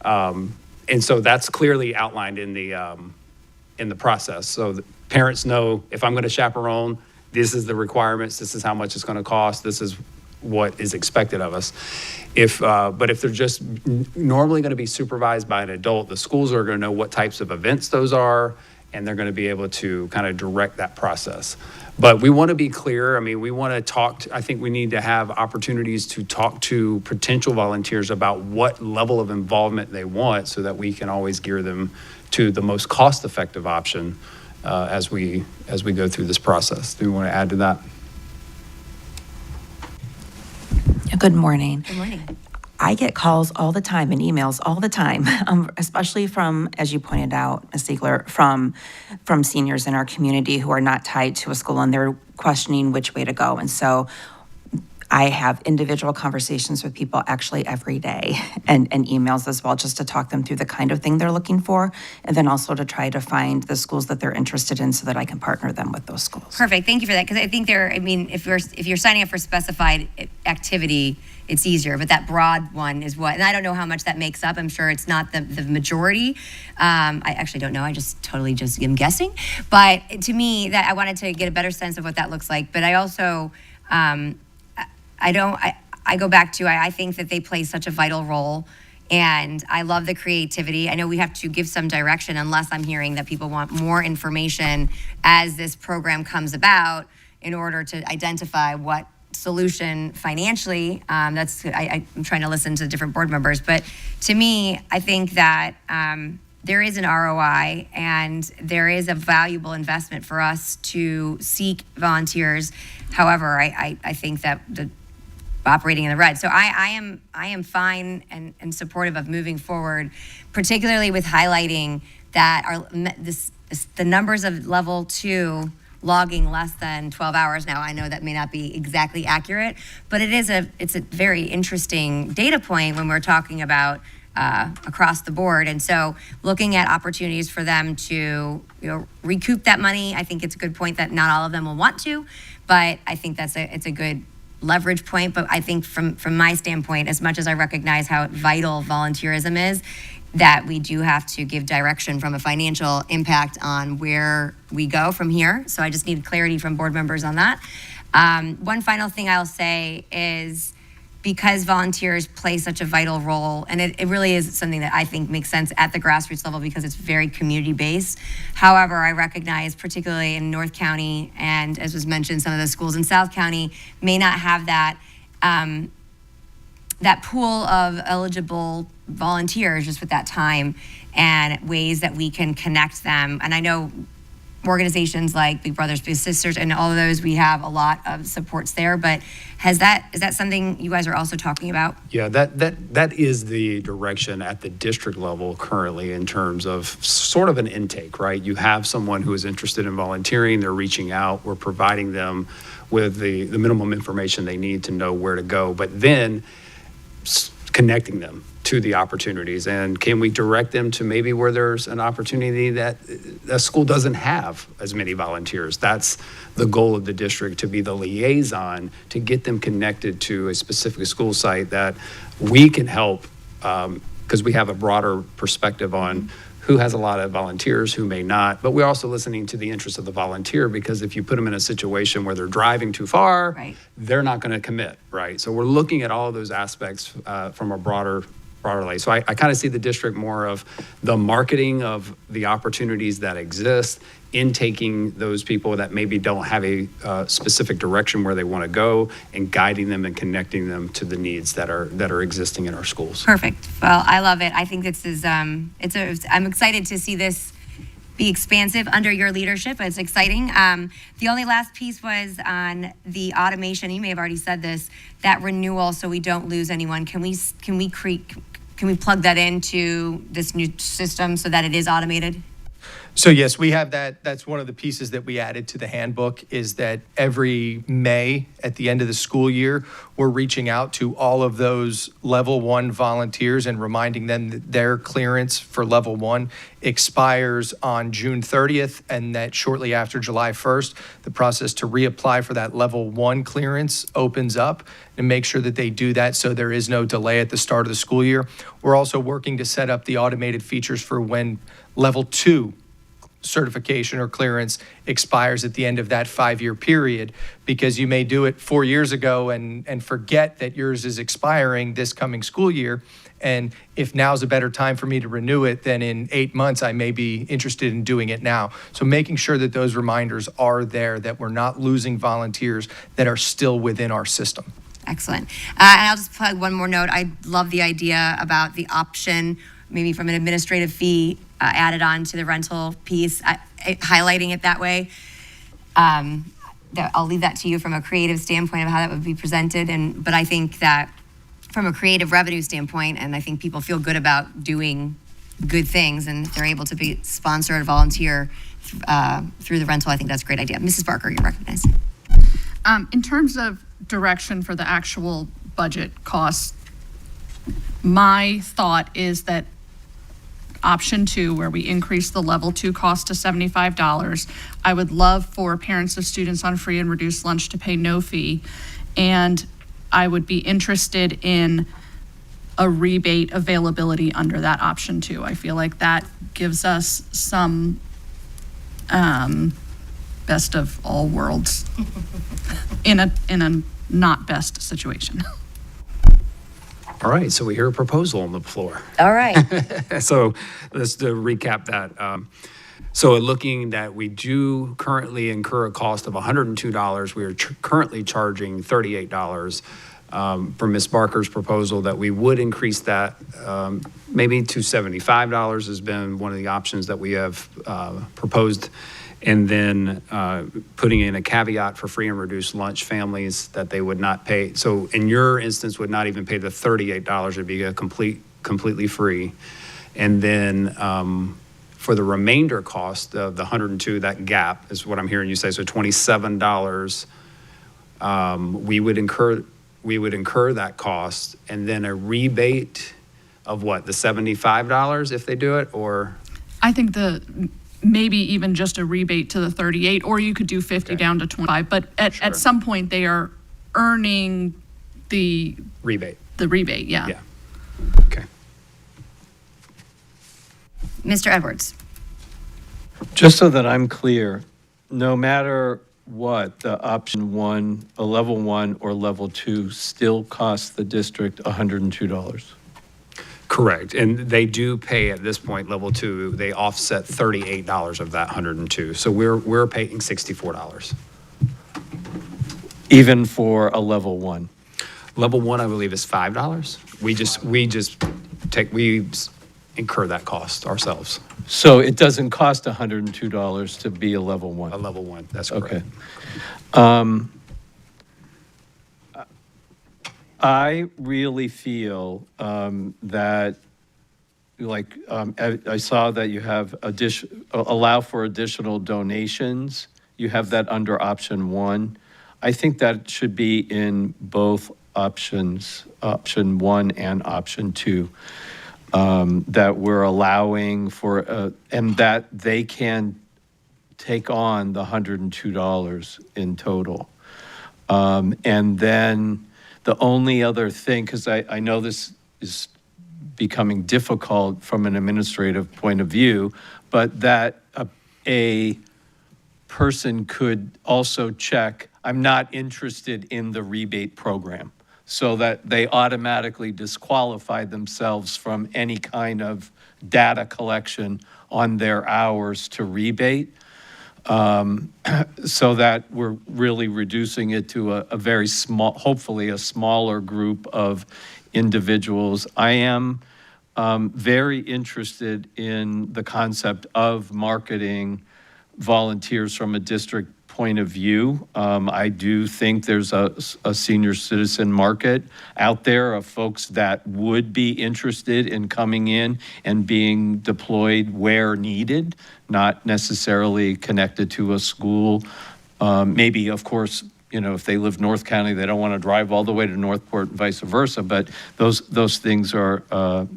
And so that's clearly outlined in the process. So the parents know, if I'm going to chaperone, this is the requirements, this is how much it's going to cost, this is what is expected of us. But if they're just normally going to be supervised by an adult, the schools are going to know what types of events those are, and they're going to be able to kind of direct that process. But we want to be clear. I mean, we want to talk, I think we need to have opportunities to talk to potential volunteers about what level of involvement they want so that we can always gear them to the most cost-effective option as we go through this process. Do you want to add to that? Good morning. Good morning. I get calls all the time and emails all the time, especially from, as you pointed out, Ms. Ziegler, from seniors in our community who are not tied to a school and they're questioning which way to go. And so I have individual conversations with people actually every day and emails as well, just to talk them through the kind of thing they're looking for, and then also to try to find the schools that they're interested in so that I can partner them with those schools. Perfect. Thank you for that. Because I think if you're signing up for specified activity, it's easier. But that broad one is what, and I don't know how much that makes up. I'm sure it's not the majority. I actually don't know. I just totally just am guessing. But to me, that I wanted to get a better sense of what that looks like. But I also, I go back to, I think that they play such a vital role, and I love the creativity. I know we have to give some direction, unless I'm hearing that people want more information as this program comes about in order to identify what solution financially. I'm trying to listen to different board members, but to me, I think that there is an ROI and there is a valuable investment for us to seek volunteers. However, I think that the operating in the red. So I am fine and supportive of moving forward, particularly with highlighting that the numbers of level 2 logging less than 12 hours. Now, I know that may not be exactly accurate, but it's a very interesting data point when we're talking about across the board. And so looking at opportunities for them to recoup that money, I think it's a good point that not all of them will want to, but I think it's a good leverage point. But I think from my standpoint, as much as I recognize how vital volunteerism is, that we do have to give direction from a financial impact on where we go from here. So I just need clarity from board members on that. One final thing I'll say is, because volunteers play such a vital role, and it really is something that I think makes sense at the grassroots level because it's very community-based. However, I recognize, particularly in North County, and as was mentioned, some of the schools in South County may not have that that pool of eligible volunteers just with that time and ways that we can connect them. And I know organizations like Big Brothers Big Sisters and all of those, we have a lot of supports there, but is that something you guys are also talking about? Yeah, that is the direction at the district level currently in terms of sort of an intake, right? You have someone who is interested in volunteering, they're reaching out, we're providing them with the minimum information they need to know where to go, but then connecting them to the opportunities. And can we direct them to maybe where there's an opportunity that a school doesn't have as many volunteers? That's the goal of the district, to be the liaison, to get them connected to a specific school site that we can help, because we have a broader perspective on who has a lot of volunteers, who may not. But we're also listening to the interests of the volunteer, because if you put them in a situation where they're driving too far, Right. they're not going to commit, right? So we're looking at all of those aspects from a broader light. So I kind of see the district more of the marketing of the opportunities that exist, intaking those people that maybe don't have a specific direction where they want to go, and guiding them and connecting them to the needs that are existing in our schools. Perfect. Well, I love it. I think this is, I'm excited to see this be expansive under your leadership. It's exciting. The only last piece was on the automation. You may have already said this, that renewal, so we don't lose anyone. Can we plug that into this new system so that it is automated? So yes, we have that. That's one of the pieces that we added to the handbook, is that every May at the end of the school year, we're reaching out to all of those level 1 volunteers and reminding them that their clearance for level 1 expires on June 30th, and that shortly after July 1st, the process to reapply for that level 1 clearance opens up, and make sure that they do that so there is no delay at the start of the school year. We're also working to set up the automated features for when level 2 certification or clearance expires at the end of that 5-year period, because you may do it 4 years ago and forget that yours is expiring this coming school year. And if now's a better time for me to renew it, then in 8 months, I may be interested in doing it now. So making sure that those reminders are there, that we're not losing volunteers that are still within our system. Excellent. And I'll just plug one more note. I love the idea about the option, maybe from an administrative fee added on to the rental piece, highlighting it that way. I'll leave that to you from a creative standpoint of how that would be presented. But I think that from a creative revenue standpoint, and I think people feel good about doing good things, and if they're able to be sponsored or volunteer through the rental, I think that's a great idea. Mrs. Barker, you're recognized. In terms of direction for the actual budget costs, my thought is that option 2, where we increase the level 2 cost to $75, I would love for parents of students on free and reduced lunch to pay no fee. And I would be interested in a rebate availability under that option 2. I feel like that gives us some best of all worlds in a not best situation. All right, so we hear a proposal on the floor. All right. So let's recap that. So looking that we do currently incur a cost of $102, we are currently charging $38. For Ms. Barker's proposal, that we would increase that maybe to $75 has been one of the options that we have proposed. And then putting in a caveat for free and reduced lunch families that they would not pay. So in your instance, would not even pay the $38. It'd be a completely free. And then for the remainder cost of the 102, that gap is what I'm hearing you say. So $27, we would incur that cost, and then a rebate of what, the $75 if they do it, or? I think maybe even just a rebate to the 38, or you could do 50 Okay. down to 25. But at some point, they are earning the Rebate. rebate, yeah. Yeah. Okay. Mr. Edwards? Just so that I'm clear, no matter what, the option one, a level one or level two still costs the district $102. Correct. And they do pay at this point, level two, they offset $38 of that 102. So we're paying $64. Even for a level one. Level one, I believe, is $5. We incur that cost ourselves. So it doesn't cost $102 to be a level one? A level one, that's Okay. correct. I really feel that, like, I saw that you have allow for additional donations. You have that under option one. I think that should be in both options, option one and option two, that we're allowing for, and that they can take on the $102 in total. And then the only other thing, because I know this is becoming difficult from an administrative point of view, but that a person could also check, I'm not interested in the rebate program, so that they automatically disqualify themselves from any kind of data collection on their hours to rebate. So that we're really reducing it to a very small, hopefully a smaller group of individuals. I am very interested in the concept of marketing volunteers from a district point of view. I do think there's a senior citizen market out there of folks that would be interested in coming in and being deployed where needed, not necessarily connected to a school. Maybe, of course, you know, if they live North County, they don't want to drive all the way to Northport and vice versa, but those things are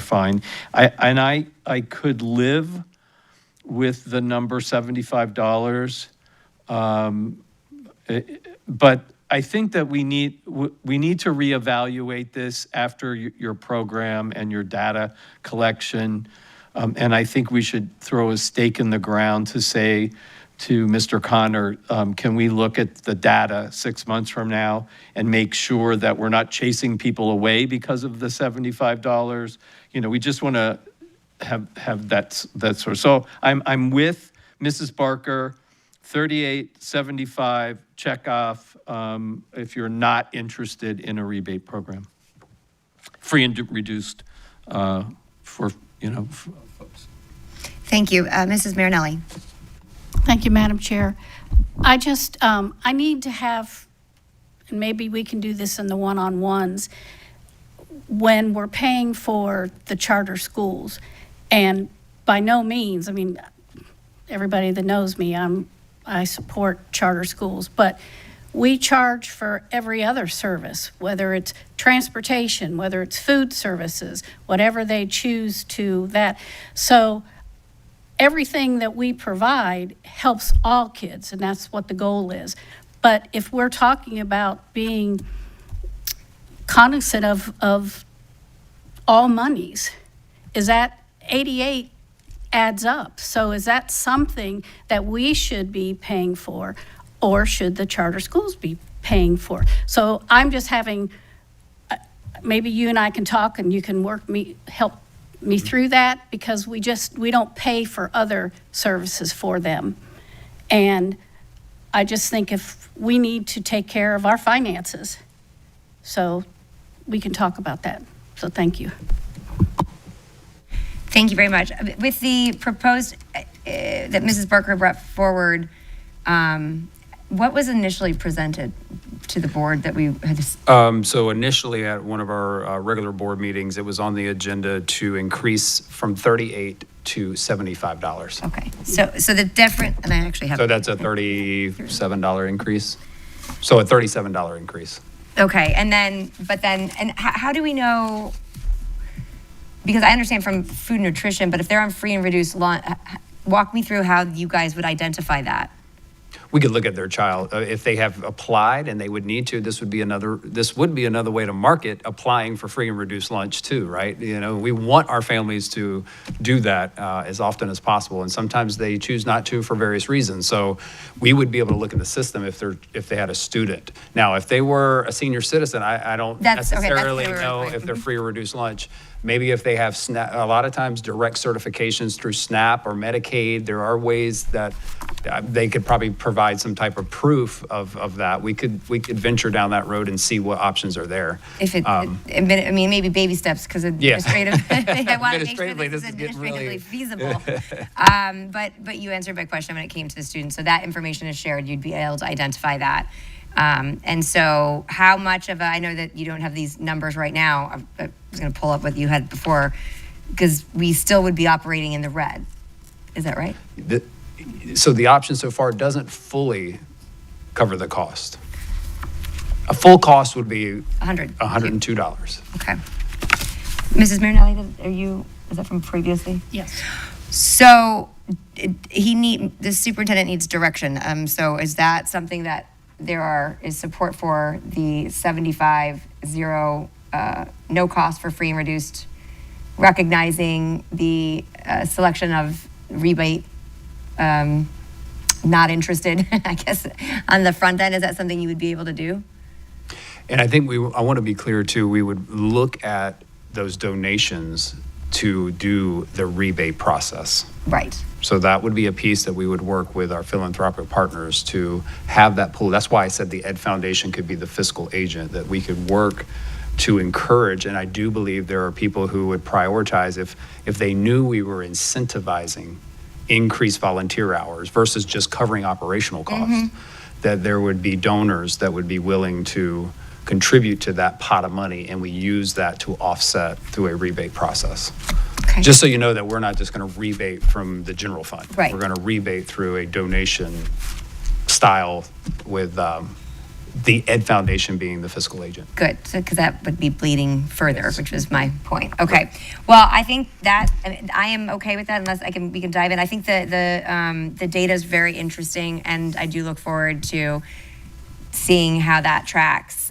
fine. I could live with the number $75, but I think that we need to reevaluate this after your program and your data collection, and I think we should throw a stake in the ground to say to Mr. Connor, can we look at the data 6 months from now and make sure that we're not chasing people away because of the $75? You know, we just want to have that sort of, so I'm with Mrs. Barker, 38.75, check off, if you're not interested in a rebate program. Free and reduced for, you know, folks. Thank you. Mrs. Marinelli? Thank you, Madam Chair. I just, I need to have, and maybe we can do this in the one-on-ones, when we're paying for the charter schools. And by no means, I mean, everybody that knows me, I support charter schools, but we charge for every other service, whether it's transportation, whether it's food services, whatever they choose to that. So everything that we provide helps all kids, and that's what the goal is. But if we're talking about being cognizant of all monies, is that 88 adds up. So is that something that we should be paying for, or should the charter schools be paying for? So I'm just having, maybe you and I can talk and you can help me through that, because we don't pay for other services for them. And I just think if we need to take care of our finances, so we can talk about that. So thank you. Thank you very much. With the proposed that Mrs. Barker brought forward, what was initially presented to the board that we had? So initially at one of our regular board meetings, it was on the agenda to increase from $38 to $75. Okay, so the different, and I actually have. So that's a $37 increase. So a $37 increase. Okay, and how do we know? Because I understand from food and nutrition, but if they're on free and reduced lunch, walk me through how you guys would identify that. we could look at their child, if they have applied and they would need to, this would be another way to market applying for free and reduced lunch too, right? You know, we want our families to do that as often as possible, and sometimes they choose not to for various reasons. So we would be able to look in the system if they had a student. Now, if they were a senior citizen, I don't necessarily know if they're free or reduced lunch. Maybe if they have SNAP, a lot of times direct certifications through SNAP or Medicaid, there are ways that they could probably provide some type of proof of that. We could venture down that road and see what options are there. If I mean, maybe baby steps, because administrative, I want to make sure this is administratively feasible. But you answered my question when it came to the students. So that information is shared. You'd be able to identify that. And so how much of I know that you don't have these numbers right now. I was going to pull up what you had before, because we still would be operating in the red. Is that right? So the option so far doesn't fully cover the cost. A full cost would be $102. Okay. Mrs. Marinelli, is that from previously? Yes. So the superintendent needs direction. So is that something that is support for the 75-0 no cost for free and reduced, recognizing the selection of rebate, not interested, I guess, on the front end? Is that something you would be able to do? And I think I want to be clear too, we would look at those donations to do the rebate process. Right. So that would be a piece that we would work with our philanthropic partners to have that pool. That's why I said the Ed Foundation could be the fiscal agent, that we could work to encourage. And I do believe there are people who would prioritize if they knew we were incentivizing increased volunteer hours versus just covering operational costs, that there would be donors that would be willing to contribute to that pot of money, and we use that to offset through a rebate process. Okay. Just so you know that we're not just going to rebate from the general fund. Right. We're going to rebate through a donation style with the Ed Foundation being the fiscal agent. Good, because that would be bleeding further, which was my point. Okay, well, I think that I am okay with that. Unless we can dive in. I think the data is very interesting, and I do look forward to seeing how that tracks.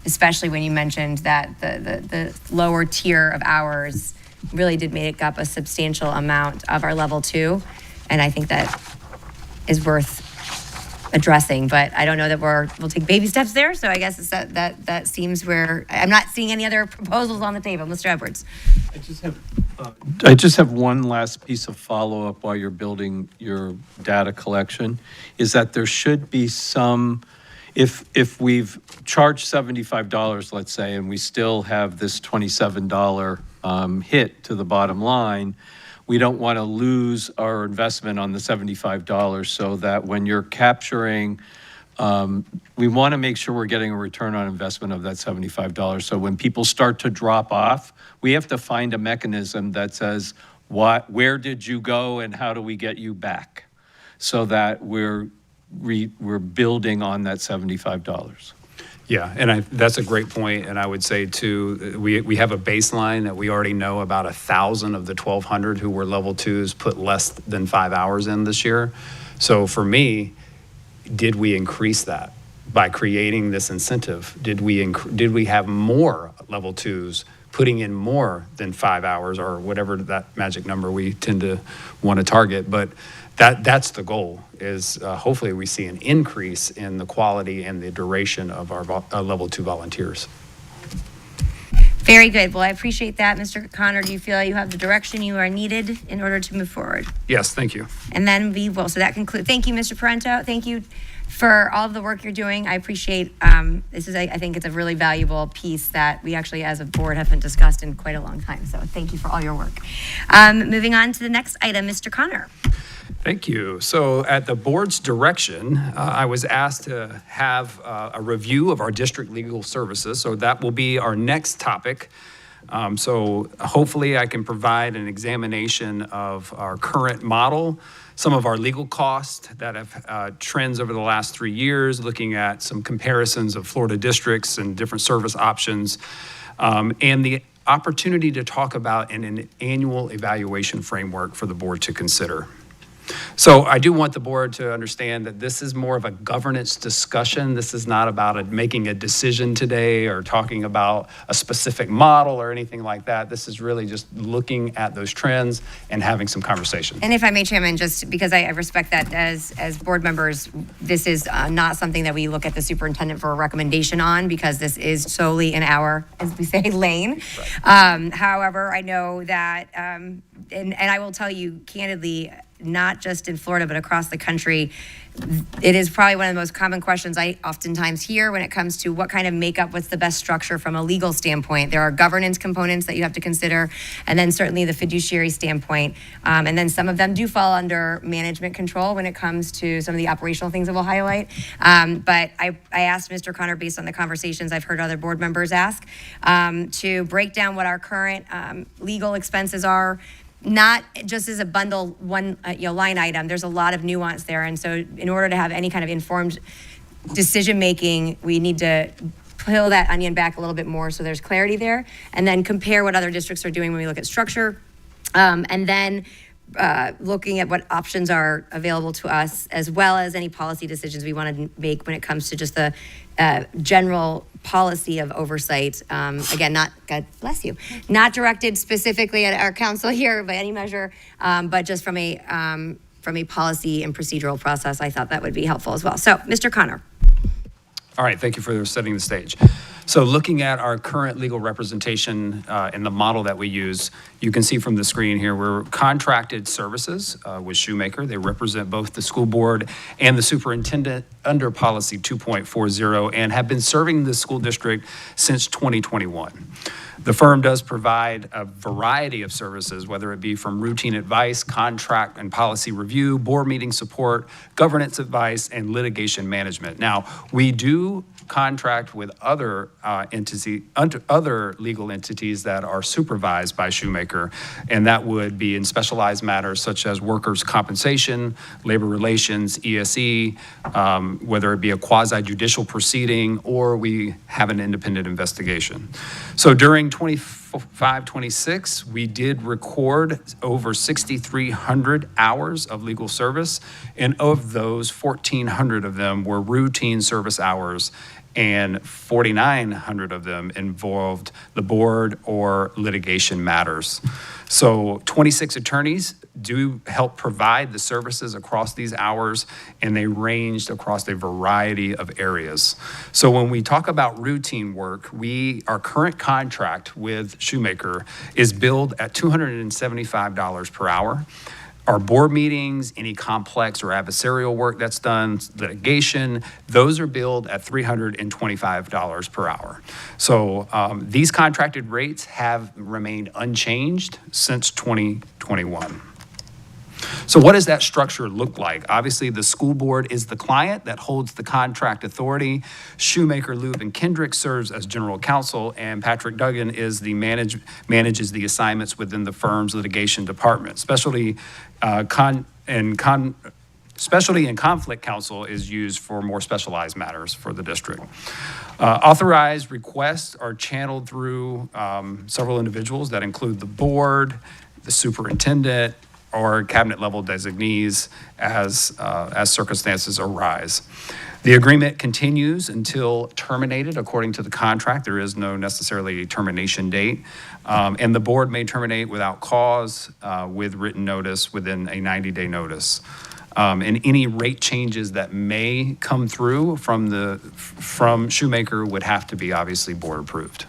Especially when you mentioned that the lower tier of hours really did make up a substantial amount of our level 2, and I think that is worth addressing. But I don't know that we'll take baby steps there. So I guess it's that seems where I'm not seeing any other proposals on the table. Mr. Edwards. I just have one last piece of follow-up while you're building your data collection, is that there should be some, if we've charged $75, let's say, and we still have this $27 hit to the bottom line, we don't want to lose our investment on the $75, so that when you're capturing, we want to make sure we're getting a return on investment of that $75. So when people start to drop off, we have to find a mechanism that says, where did you go and how do we get you back? So that we're building on that $75. Yeah, and that's a great point. And I would say too, we have a baseline that we already know about 1,000 of the 1,200 who were level 2s put less than 5 hours in this year. So for me, did we increase that by creating this incentive? Did we have more level 2s putting in more than 5 hours, or whatever that magic number we tend to want to target? But that's the goal, is hopefully we see an increase in the quality and the duration of our level 2 volunteers. Very good. Well, I appreciate that. Mr. Connor, do you feel you have the direction you are needed in order to move forward? Yes, thank you. And then we will. So that concludes. Thank you, Mr. Parento. Thank you for all of the work you're doing. I appreciate this. I think it's a really valuable piece that we actually as a board haven't discussed in quite a long time. So thank you for all your work. Moving on to the next item, Mr. Connor. Thank you. So at the board's direction, I was asked to have a review of our district legal services. So that will be our next topic. So hopefully I can provide an examination of our current model, some of our legal costs that have trends over the last 3 years, looking at some comparisons of Florida districts and different service options, and the opportunity to talk about an annual evaluation framework for the board to consider. So I do want the board to understand that this is more of a governance discussion. This is not about making a decision today or talking about a specific model or anything like that. This is really just looking at those trends and having some conversation. And if I may, Chairman, just because I respect that as board members, this is not something that we look at the superintendent for a recommendation on, because this is solely in our, as we say, lane. Right. However, I know that, and I will tell you candidly, not just in Florida, but across the country, it is probably one of the most common questions I oftentimes hear when it comes to what kind of makeup, what's the best structure from a legal standpoint. There are governance components that you have to consider, and then certainly the fiduciary standpoint. And then some of them do fall under management control when it comes to some of the operational things that we'll highlight. But I asked Mr. Connor, based on the conversations I've heard other board members ask, to break down what our current legal expenses are, not just as a bundle, one line item. There's a lot of nuance there, and so in order to have any kind of informed decision making, we need to peel that onion back a little bit more so there's clarity there, and then compare what other districts are doing when we look at structure, and then looking at what options are available to us, as well as any policy decisions we want to make when it comes to just the general policy of oversight. Again, not, God bless you, not directed specifically at our council here by any measure, but just from a policy and procedural process, I thought that would be helpful as well. So, Mr. Connor. All right, thank you for setting the stage. So looking at our current legal representation and the model that we use, you can see from the screen here, we're contracted services with Shoemaker. They represent both the school board and the superintendent under policy 2.40 and have been serving the school district since 2021. The firm does provide a variety of services, whether it be from routine advice, contract and policy review, board meeting support, governance advice, and litigation management. Now, we do contract with other other legal entities that are supervised by Shoemaker, and that would be in specialized matters such as workers' compensation, labor relations, ESE, whether it be a quasi-judicial proceeding or we have an independent investigation. So during 25-26, we did record over 6,300 hours of legal service, and of those, 1,400 of them were routine service hours, and 4,900 of them involved the board or litigation matters. So 26 attorneys do help provide the services across these hours, and they ranged across a variety of areas. So when we talk about routine work, our current contract with Shoemaker is billed at $275 per hour. Our board meetings, any complex or adversarial work that's done, litigation, those are billed at $325 per hour. So these contracted rates have remained unchanged since 2021. So what does that structure look like? Obviously, the school board is the client that holds the contract authority. Shoemaker, Lube, and Kendrick serves as general counsel, and Patrick Duggan is the manages the assignments within the firm's litigation department. Specialty and conflict counsel is used for more specialized matters for the district. Authorized requests are channeled through several individuals that include the board, the superintendent, or cabinet level designees as circumstances arise. The agreement continues until terminated according to the contract. There is no necessarily termination date. And the board may terminate without cause with written notice within a 90-day notice. And any rate changes that may come through from Shoemaker would have to be obviously board approved.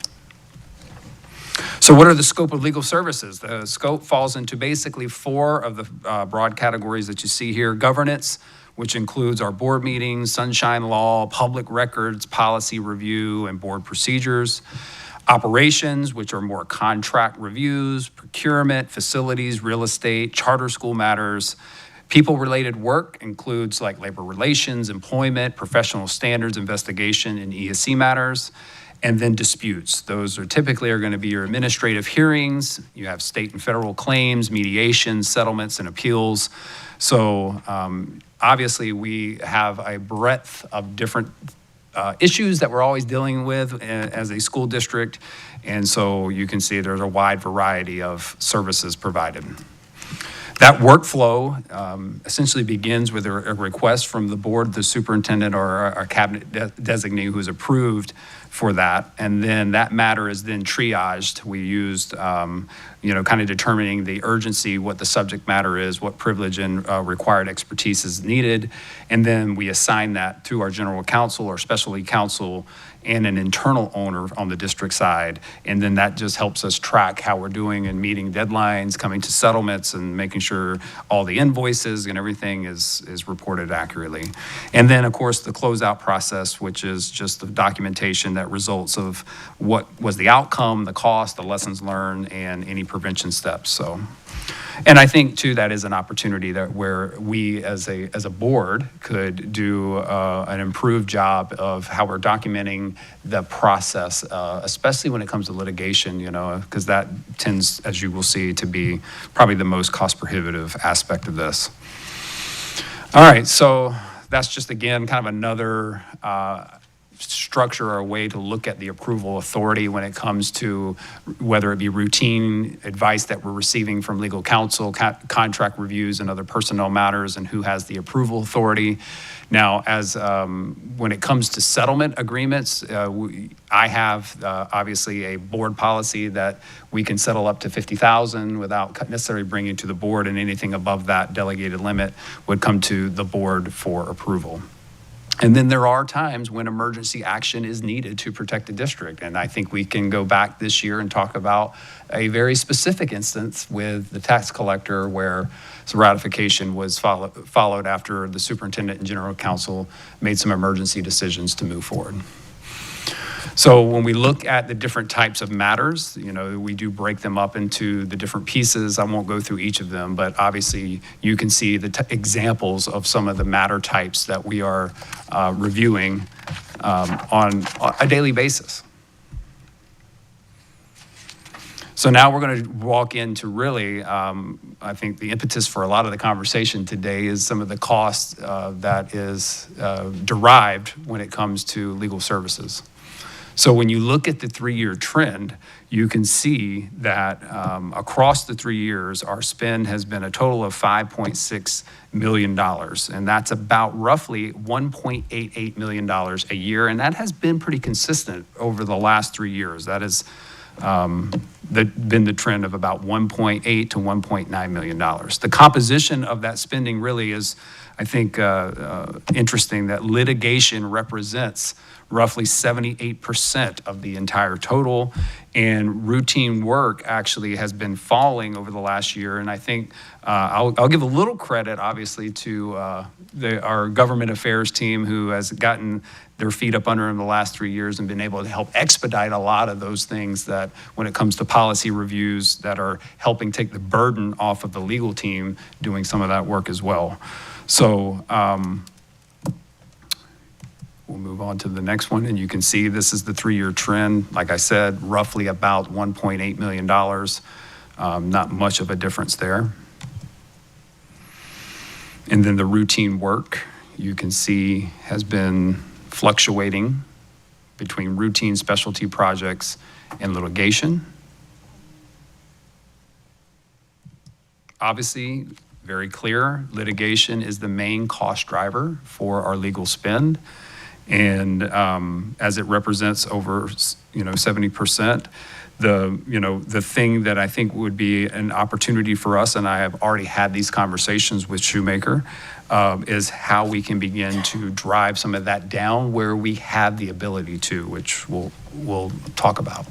So what are the scope of legal services? The scope falls into basically 4 of the broad categories that you see here. Governance, which includes our board meetings, sunshine law, public records, policy review, and board procedures. Operations, which are more contract reviews, procurement, facilities, real estate, charter school matters. People-related work includes like labor relations, employment, professional standards, investigation, and ESC matters. And then disputes. Those are typically going to be your administrative hearings. You have state and federal claims, mediation, settlements, and appeals. So obviously we have a breadth of different issues that we're always dealing with as a school district. And so you can see there's a wide variety of services provided. That workflow essentially begins with a request from the board, the superintendent, or our cabinet designee who's approved for that. And then that matter is then triaged. We used, kind of determining the urgency, what the subject matter is, what privilege and required expertise is needed. And then we assign that to our general counsel or specialty counsel and an internal owner on the district side. And then that just helps us track how we're doing and meeting deadlines, coming to settlements, and making sure all the invoices and everything is reported accurately. And then, of course, the closeout process, which is just the documentation that results of what was the outcome, the cost, the lessons learned, and any prevention steps. So. And I think, too, that is an opportunity that where we as a board could do an improved job of how we're documenting the process, especially when it comes to litigation, because that tends, as you will see, to be probably the most cost prohibitive aspect of this. All right, so that's just, again, kind of another structure or a way to look at the approval authority when it comes to whether it be routine advice that we're receiving from legal counsel, contract reviews, and other personnel matters, and who has the approval authority. Now, as when it comes to settlement agreements, I have obviously a board policy that we can settle up to $50,000 without necessarily bringing to the board, and anything above that delegated limit would come to the board for approval. And then there are times when emergency action is needed to protect the district. And I think we can go back this year and talk about a very specific instance with the tax collector where some ratification was followed after the superintendent and general counsel made some emergency decisions to move forward. So when we look at the different types of matters, we do break them up into the different pieces. I won't go through each of them, but obviously you can see the examples of some of the matter types that we are reviewing on a daily basis. So now we're going to walk into really, I think the impetus for a lot of the conversation today is some of the costs that is derived when it comes to legal services. So when you look at the 3-year trend, you can see that across the 3 years, our spend has been a total of $5.6 million. And that's about roughly $1.88 million a year. And that has been pretty consistent over the last 3 years. That has been the trend of about $1.8 to $1.9 million. The composition of that spending really is, I think, interesting that litigation represents roughly 78% of the entire total, and routine work actually has been falling over the last year. And I think I'll give a little credit, obviously, to our government affairs team, who has gotten their feet up under them the last 3 years and been able to help expedite a lot of those things that when it comes to policy reviews that are helping take the burden off of the legal team doing some of that work as well. So we'll move on to the next one, and you can see this is the 3-year trend. Like I said, roughly about $1.8 million. Not much of a difference there. And then the routine work, you can see, has been fluctuating between routine specialty projects and litigation. Obviously, very clear, litigation is the main cost driver for our legal spend. And as it represents over, 70%, the thing that I think would be an opportunity for us, and I have already had these conversations with Shoemaker, is how we can begin to drive some of that down where we have the ability to, which we'll talk about.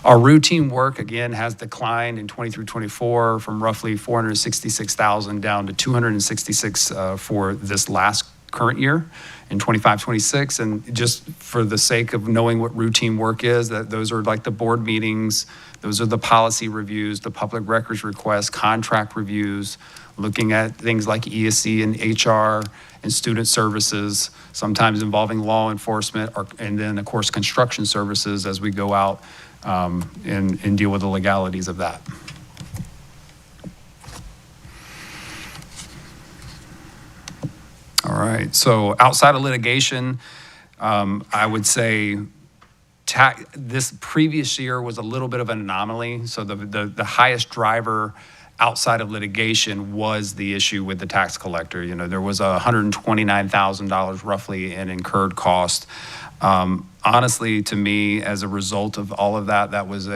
Our routine work, again, has declined in 23-24 from roughly $466,000 down to $266,000 for this last current year in 25-26. And just for the sake of knowing what routine work is, that those are like the board meetings, those are the policy reviews, the public records requests, contract reviews, looking at things like ESC and HR and student services, sometimes involving law enforcement, and then of course construction services as we go out and deal with the legalities of that. All right, so outside of litigation, I would say this previous year was a little bit of an anomaly. So the highest driver outside of litigation was the issue with the tax collector. You know, there was $129,000 roughly in incurred cost. Honestly, to me, as a result of all of that, that was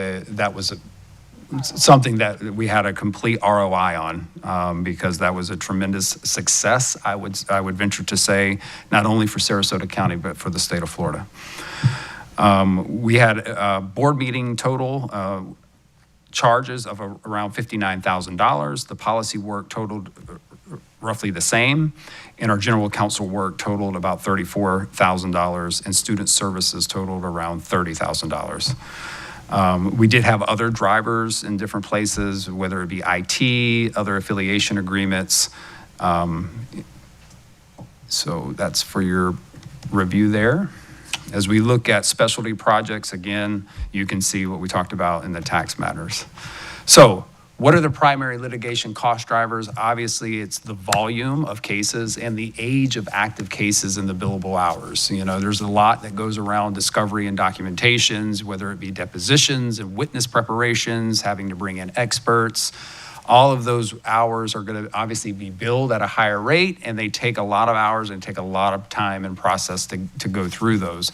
something that we had a complete ROI on, because that was a tremendous success, I would venture to say, not only for Sarasota County, but for the state of Florida. We had a board meeting total charges of around $59,000. The policy work totaled roughly the same, and our general counsel work totaled about $34,000, and student services totaled around $30,000. We did have other drivers in different places, whether it be IT, other affiliation agreements. So that's for your review there. As we look at specialty projects, again, you can see what we talked about in the tax matters. So what are the primary litigation cost drivers? Obviously, it's the volume of cases and the age of active cases in the billable hours. You know, there's a lot that goes around discovery and documentations, whether it be depositions and witness preparations, having to bring in experts. All of those hours are going to obviously be billed at a higher rate, and they take a lot of hours and take a lot of time and process to go through those.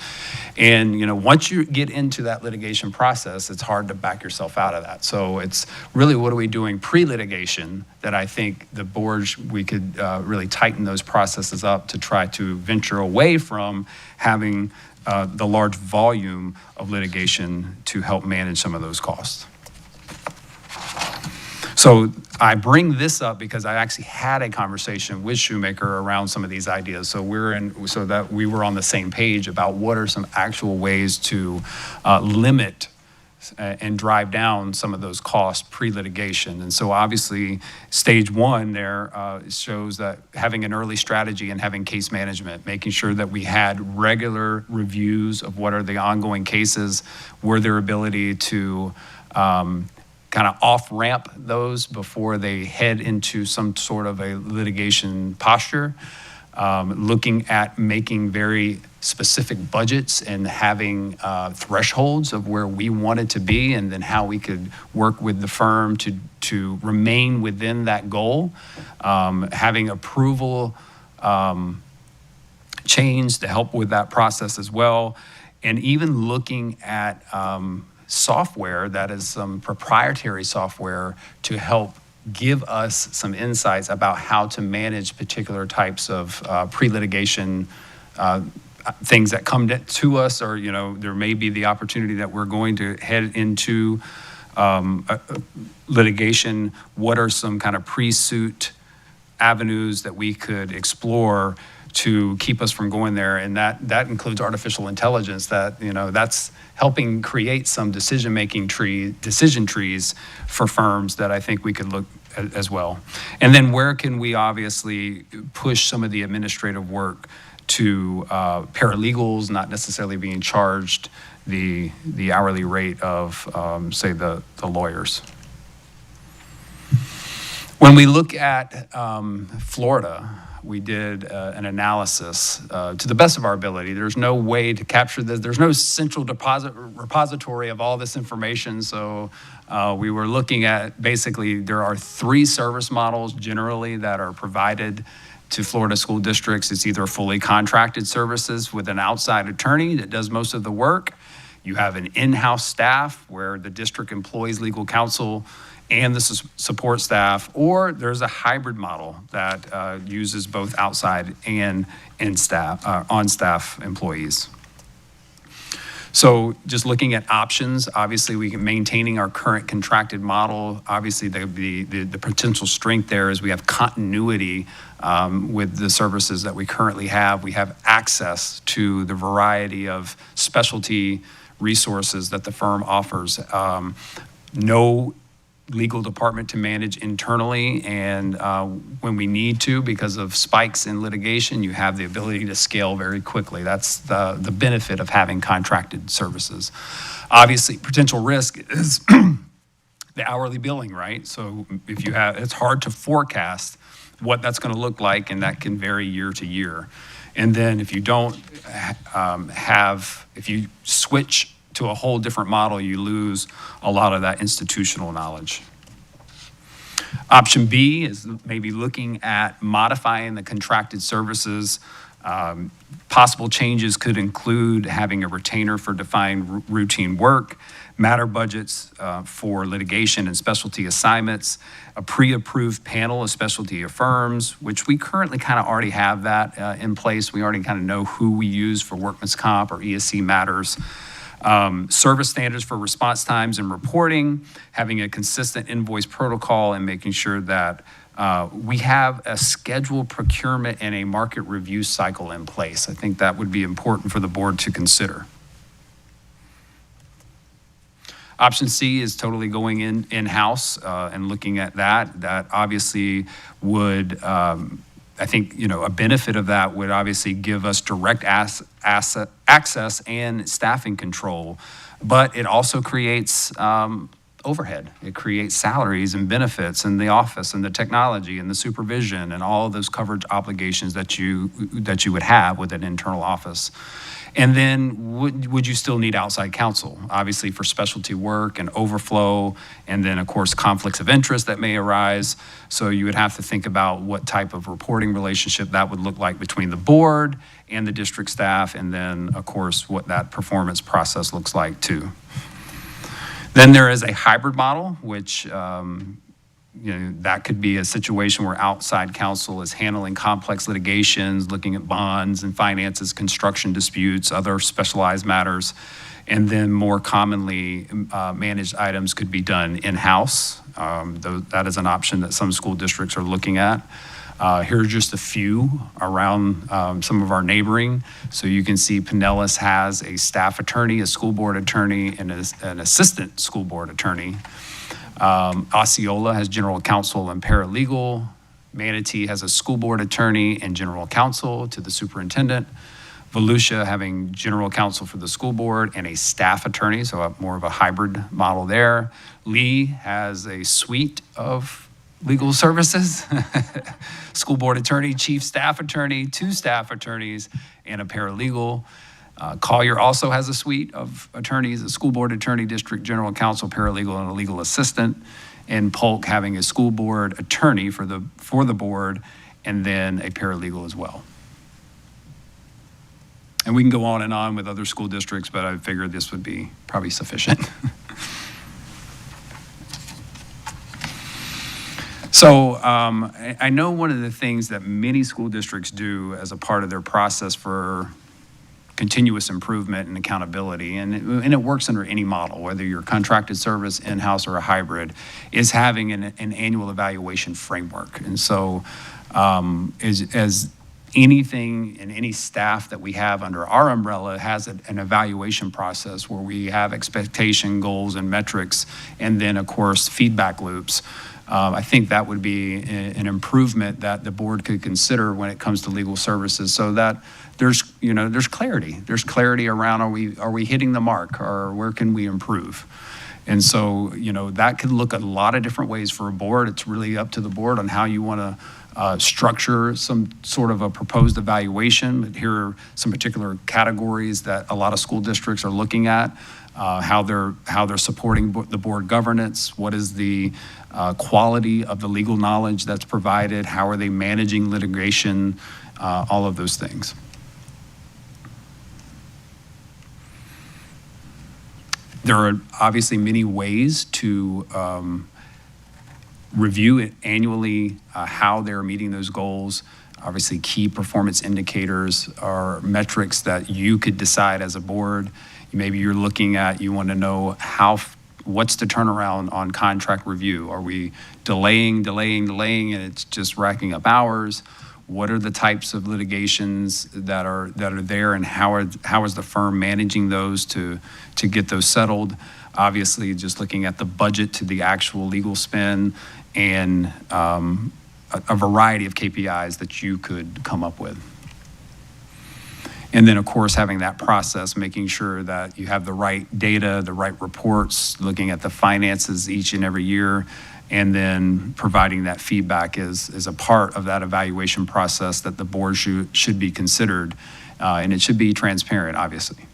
And, you know, once you get into that litigation process, it's hard to back yourself out of that. So it's really, what are we doing pre-litigation that I think the board, we could really tighten those processes up to try to venture away from having the large volume of litigation to help manage some of those costs. So I bring this up because I actually had a conversation with Shoemaker around some of these ideas. So so that we were on the same page about what are some actual ways to limit and drive down some of those costs pre-litigation. And so obviously, stage one there shows that having an early strategy and having case management, making sure that we had regular reviews of what are the ongoing cases, were their ability to kind of off-ramp those before they head into some sort of a litigation posture, looking at making very specific budgets and having thresholds of where we wanted to be, and then how we could work with the firm to remain within that goal, having approval chains to help with that process as well, and even looking at software that is some proprietary software to help give us some insights about how to manage particular types of pre-litigation things that come to us, or, you know, there may be the opportunity that we're going to head into litigation. What are some kind of pre-suit avenues that we could explore to keep us from going there? And that includes artificial intelligence, that, you know, that's helping create some decision trees for firms that I think we could look at as well. And then where can we obviously push some of the administrative work to paralegals not necessarily being charged the hourly rate of, say, the lawyers. When we look at Florida, we did an analysis to the best of our ability. There's no way to capture this. There's no central repository of all this information. So we were looking at, basically, there are 3 service models generally that are provided to Florida school districts. It's either fully contracted services with an outside attorney that does most of the work. You have an in-house staff where the district employs legal counsel and the support staff, or there's a hybrid model that uses both outside and on-staff employees. So just looking at options, obviously we can maintaining our current contracted model. Obviously the potential strength there is we have continuity with the services that we currently have. We have access to the variety of specialty resources that the firm offers. No legal department to manage internally, and when we need to, because of spikes in litigation, you have the ability to scale very quickly. That's the benefit of having contracted services. Obviously, potential risk is the hourly billing, right? So if you have, it's hard to forecast what that's going to look like, and that can vary year to year. And then if you don't if you switch to a whole different model, you lose a lot of that institutional knowledge. Option B is maybe looking at modifying the contracted services. Possible changes could include having a retainer for defined routine work, matter budgets for litigation and specialty assignments, a pre-approved panel of specialty firms, which we currently kind of already have that in place. We already kind of know who we use for workman's comp or ESC matters. Service standards for response times and reporting, having a consistent invoice protocol, and making sure that we have a scheduled procurement and a market review cycle in place. I think that would be important for the board to consider. Option C is totally going in-house and looking at that. That obviously would, I think, a benefit of that would obviously give us direct access and staffing control, but it also creates overhead. It creates salaries and benefits in the office and the technology and the supervision and all of those coverage obligations that you would have with an internal office. And then would you still need outside counsel, obviously for specialty work and overflow, and then of course conflicts of interest that may arise. So you would have to think about what type of reporting relationship that would look like between the board and the district staff, and then of course what that performance process looks like too. Then there is a hybrid model, which that could be a situation where outside counsel is handling complex litigations, looking at bonds and finances, construction disputes, other specialized matters. And then more commonly, managed items could be done in-house. That is an option that some school districts are looking at. Here are just a few around some of our neighboring. So you can see Pinellas has a staff attorney, a school board attorney, and an assistant school board attorney. Osceola has general counsel and paralegal. Manatee has a school board attorney and general counsel to the superintendent. Volusia having general counsel for the school board and a staff attorney, so more of a hybrid model there. Lee has a suite of legal services, school board attorney, chief staff attorney, 2 staff attorneys, and a paralegal. Collier also has a suite of attorneys, a school board attorney, district general counsel, paralegal, and a legal assistant. And Polk having a school board attorney for the board, and then a paralegal as well. And we can go on and on with other school districts, but I figured this would be probably sufficient. So I know one of the things that many school districts do as a part of their process for continuous improvement and accountability, and it works under any model, whether you're contracted service, in-house, or a hybrid, is having an annual evaluation framework. And so as anything and any staff that we have under our umbrella has an evaluation process where we have expectation goals and metrics, and then of course feedback loops. I think that would be an improvement that the board could consider when it comes to legal services, so that there's clarity. There's clarity around are we hitting the mark, or where can we improve? And so that could look a lot of different ways for a board. It's really up to the board on how you want to structure some sort of a proposed evaluation. But here are some particular categories that a lot of school districts are looking at. How they're supporting the board governance, what is the quality of the legal knowledge that's provided, how are they managing litigation, all of those things. There are obviously many ways to review it annually, how they're meeting those goals. Obviously, key performance indicators are metrics that you could decide as a board. Maybe you're looking at, you want to know what's the turnaround on contract review? Are we delaying, and it's just racking up hours? What are the types of litigations that are there, and how is the firm managing those to get those settled? Obviously, just looking at the budget to the actual legal spend, and a variety of KPIs that you could come up with. And then, of course, having that process, making sure that you have the right data, the right reports, looking at the finances each and every year, and then providing that feedback is a part of that evaluation process that the board should be considered, and it should be transparent, obviously.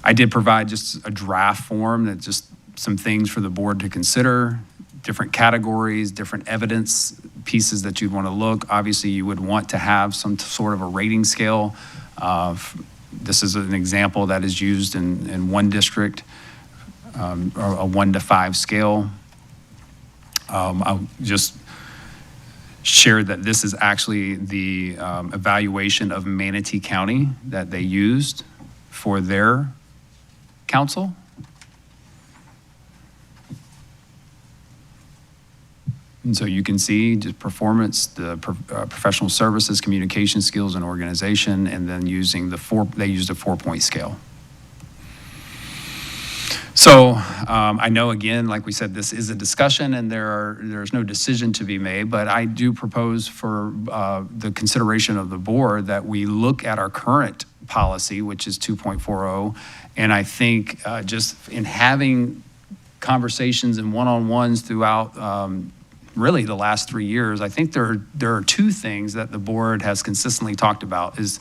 I did provide just a draft form that just some things for the board to consider, different categories, different evidence pieces that you'd want to look. Obviously, you would want to have some sort of a rating scale. This is an example that is used in one district, a 1 to 5 scale. I'll just share that this is actually the evaluation of Manatee County that they used for their council. And so you can see just performance, the professional services, communication skills, and organization, and then they used a 4-point scale. So I know, again, like we said, this is a discussion and there's no decision to be made, but I do propose for the consideration of the board that we look at our current policy, which is 2.40, and I think just in having conversations and one-on-ones throughout really the last 3 years, I think there are two things that the board has consistently talked about is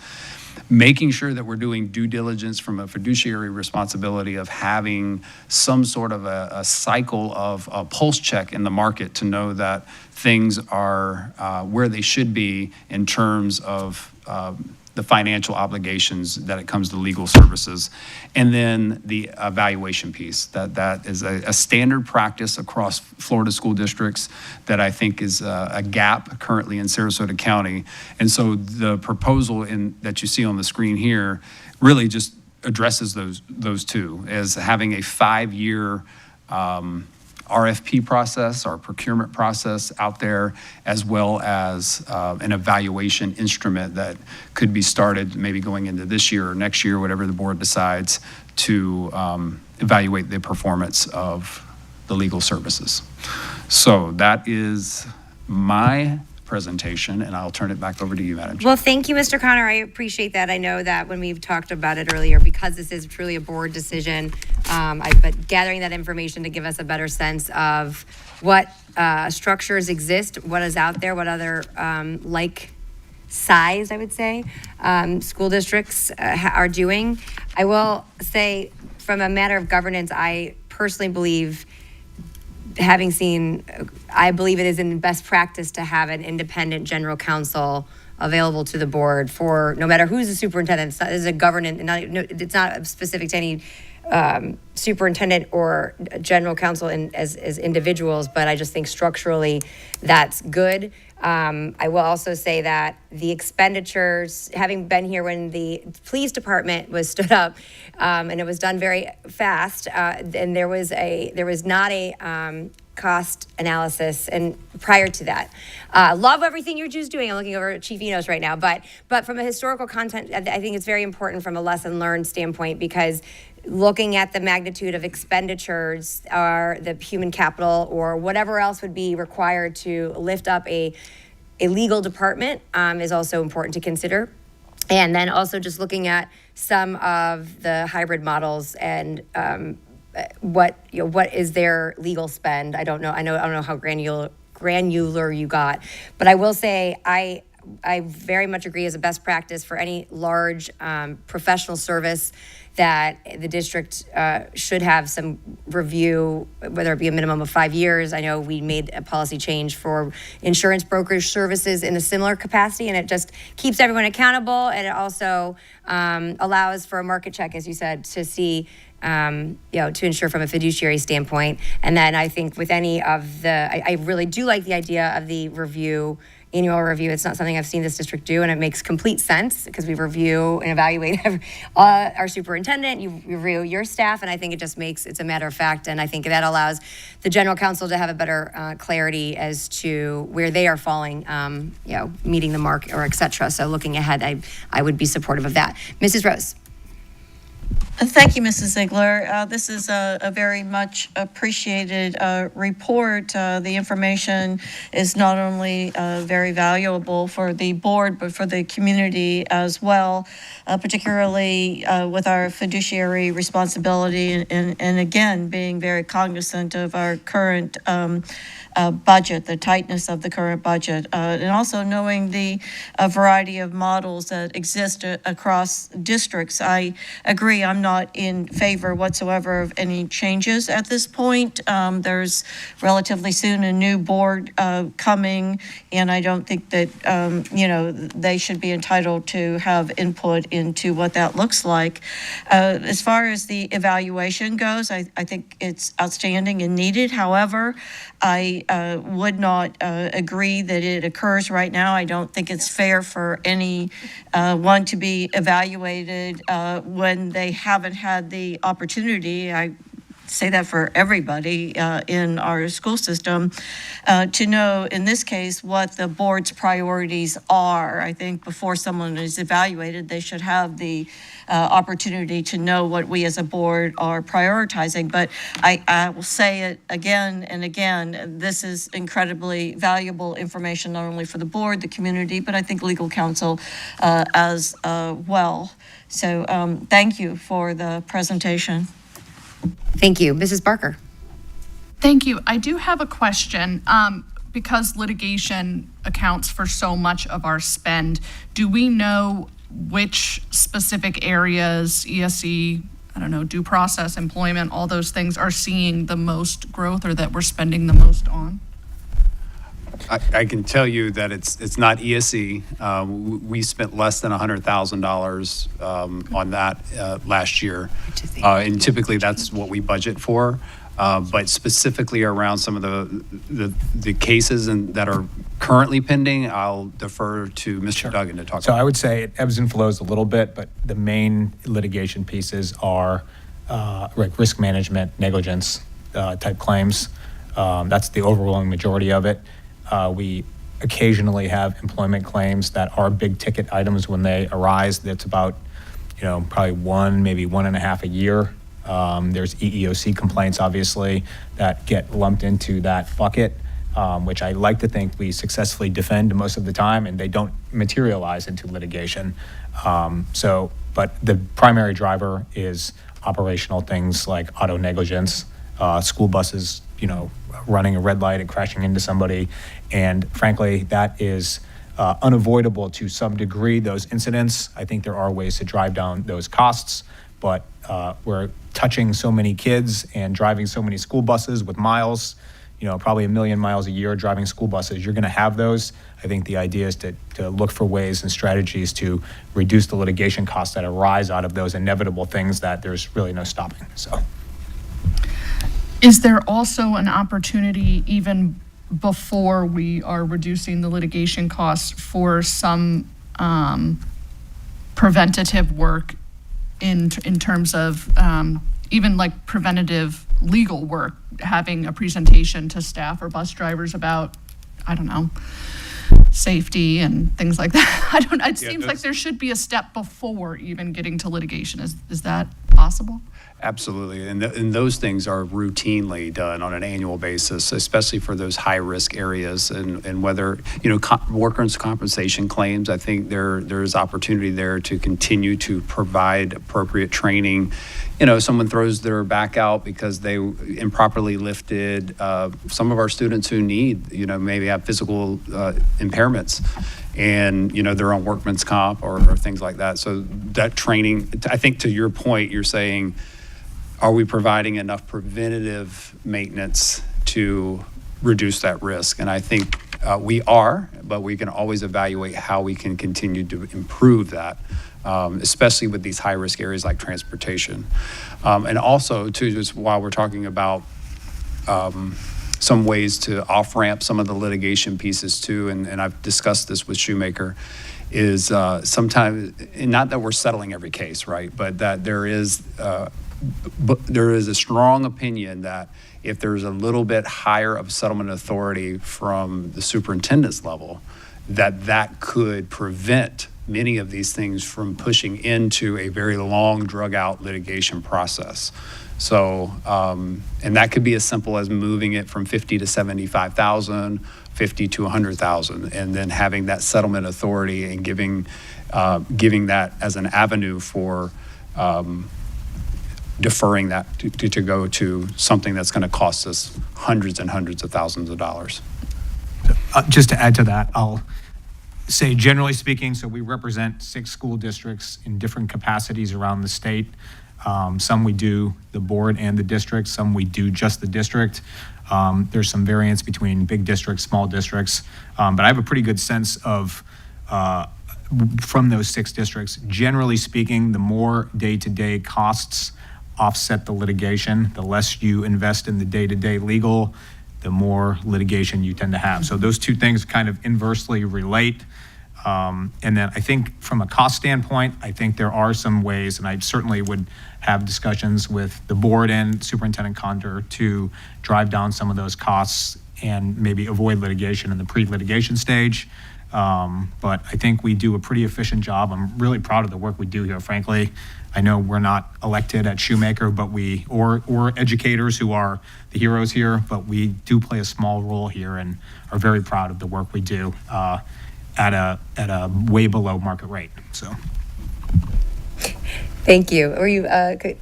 making sure that we're doing due diligence from a fiduciary responsibility of having some sort of a cycle of a pulse check in the market to know that things are where they should be in terms of the financial obligations that it comes to legal services. And then the evaluation piece, that is a standard practice across Florida school districts that I think is a gap currently in Sarasota County. And so the proposal that you see on the screen here really just addresses those two, as having a 5-year RFP process, our procurement process out there, as well as an evaluation instrument that could be started maybe going into this year or next year, whatever the board decides, to evaluate the performance of the legal services. So that is my presentation, and I'll turn it back over to you, Madam Chair. Well, thank you, Mr. Connor. I appreciate that. I know that when we've talked about it earlier, because this is truly a board decision, but gathering that information to give us a better sense of what structures exist, what is out there, what other like size, I would say, school districts are doing. I will say, from a matter of governance, I personally believe, I believe it is in best practice to have an independent general counsel available to the board for no matter who's the superintendent. It's a governance, it's not specific to any superintendent or general counsel as individuals, but I just think structurally that's good. I will also say that the expenditures, having been here when the police department was stood up, and it was done very fast, and there was not a cost analysis and prior to that. Love everything you're just doing. I'm looking over at Chief Enos right now, but from a historical content, I think it's very important from a lesson learned standpoint, because looking at the magnitude of expenditures or the human capital or whatever else would be required to lift up a legal department is also important to consider. And then also just looking at some of the hybrid models and what is their legal spend. I don't know how granular you got, but I will say I very much agree as a best practice for any large professional service that the district should have some review, whether it be a minimum of 5 years. I know we made a policy change for insurance brokerage services in a similar capacity, and it just keeps everyone accountable, and it also allows for a market check, as you said, to see, to ensure from a fiduciary standpoint. And then I think with any of I really do like the idea of the annual review. It's not something I've seen this district do, and it makes complete sense because we review and evaluate our superintendent, you review your staff, and I think it's a matter of fact, and I think that allows the general counsel to have a better clarity as to where they are falling, meeting the mark or et cetera. So looking ahead, I would be supportive of that. Mrs. Rose. Thank you, Mrs. Ziegler. This is a very much appreciated report. The information is not only very valuable for the board, but for the community as well, particularly with our fiduciary responsibility and again, being very cognizant of our current budget, the tightness of the current budget, and also knowing the variety of models that exist across districts. I agree. I'm not in favor whatsoever of any changes at this point. There's relatively soon a new board coming, and I don't think that, they should be entitled to have input into what that looks like. As far as the evaluation goes, I think it's outstanding and needed. However, I would not agree that it occurs right now. I don't think it's fair for any one to be evaluated when they haven't had the opportunity. I say that for everybody in our school system, to know, in this case, what the board's priorities are. I think before someone is evaluated, they should have the opportunity to know what we as a board are prioritizing. But I will say it again and again, this is incredibly valuable information, not only for the board, the community, but I think legal counsel as well. So thank you for the presentation. Thank you. Mrs. Barker. Thank you. I do have a question. Because litigation accounts for so much of our spend, do we know which specific areas, ESE, I don't know, due process, employment, all those things are seeing the most growth or that we're spending the most on? I can tell you that it's not ESE. We spent less than $100,000 on that last year. And typically that's what we budget for. But specifically around some of the cases that are currently pending, I'll defer to Mr. Duggan to talk So about. I would say it ebbs and flows a little bit, but the main litigation pieces are like risk management, negligence type claims. That's the overwhelming majority of it. We occasionally have employment claims that are big ticket items when they arise. That's about, probably one, maybe 1.5 a year. There's EEOC complaints, obviously, that get lumped into that bucket, which I like to think we successfully defend most of the time, and they don't materialize into litigation. But the primary driver is operational things like auto negligence, school buses, running a red light and crashing into somebody. And frankly, that is unavoidable to some degree, those incidents. I think there are ways to drive down those costs, but we're touching so many kids and driving so many school buses with miles, probably 1 million miles a year driving school buses. You're going to have those. I think the idea is to look for ways and strategies to reduce the litigation costs that arise out of those inevitable things that there's really no stopping. So, Is there also an opportunity, even before we are reducing the litigation costs, for some preventative work in terms of even like preventative legal work, having a presentation to staff or bus drivers about, I don't know, safety and things like that? It seems like there should be a step before even getting to litigation. Is that possible? Absolutely. And those things are routinely done on an annual basis, especially for those high-risk areas. And whether, workers' compensation claims, I think there's opportunity there to continue to provide appropriate training. Someone throws their back out because they improperly lifted. Some of our students who need, maybe have physical impairments, and, they're on workman's comp or things like that. So that training, I think to your point, you're saying, are we providing enough preventative maintenance to reduce that risk? And I think we are, but we can always evaluate how we can continue to improve that, especially with these high-risk areas like transportation. And also, too, just while we're talking about some ways to off-ramp some of the litigation pieces, too, and I've discussed this with Shoemaker, is sometimes, not that we're settling every case, right, but that there is a strong opinion that if there's a little bit higher of settlement authority from the superintendent's level, that could prevent many of these things from pushing into a very long drug-out litigation process. So, and that could be as simple as moving it from 50 to 75,000, 50 to 100,000, and then having that settlement authority and giving that as an avenue for deferring that to go to something that's going to cost us hundreds and hundreds of thousands of dollars. Just to add to that, I'll say generally speaking, so we represent 6 school districts in different capacities around the state. Some we do the board and the district, some we do just the district. There's some variance between big districts, small districts, but I have a pretty good sense of, from those 6 districts, generally speaking, the more day-to-day costs offset the litigation, the less you invest in the day-to-day legal, the more litigation you tend to have. So those two things kind of inversely relate. And then I think from a cost standpoint, I think there are some ways, and I certainly would have discussions with the board and Superintendent Condor to drive down some of those costs and maybe avoid litigation in the pre-litigation stage. But I think we do a pretty efficient job. I'm really proud of the work we do here, frankly. I know we're not elected at Shoemaker, but or educators who are the heroes here, but we do play a small role here and are very proud of the work we do at a way below market rate, so. Thank you. Were you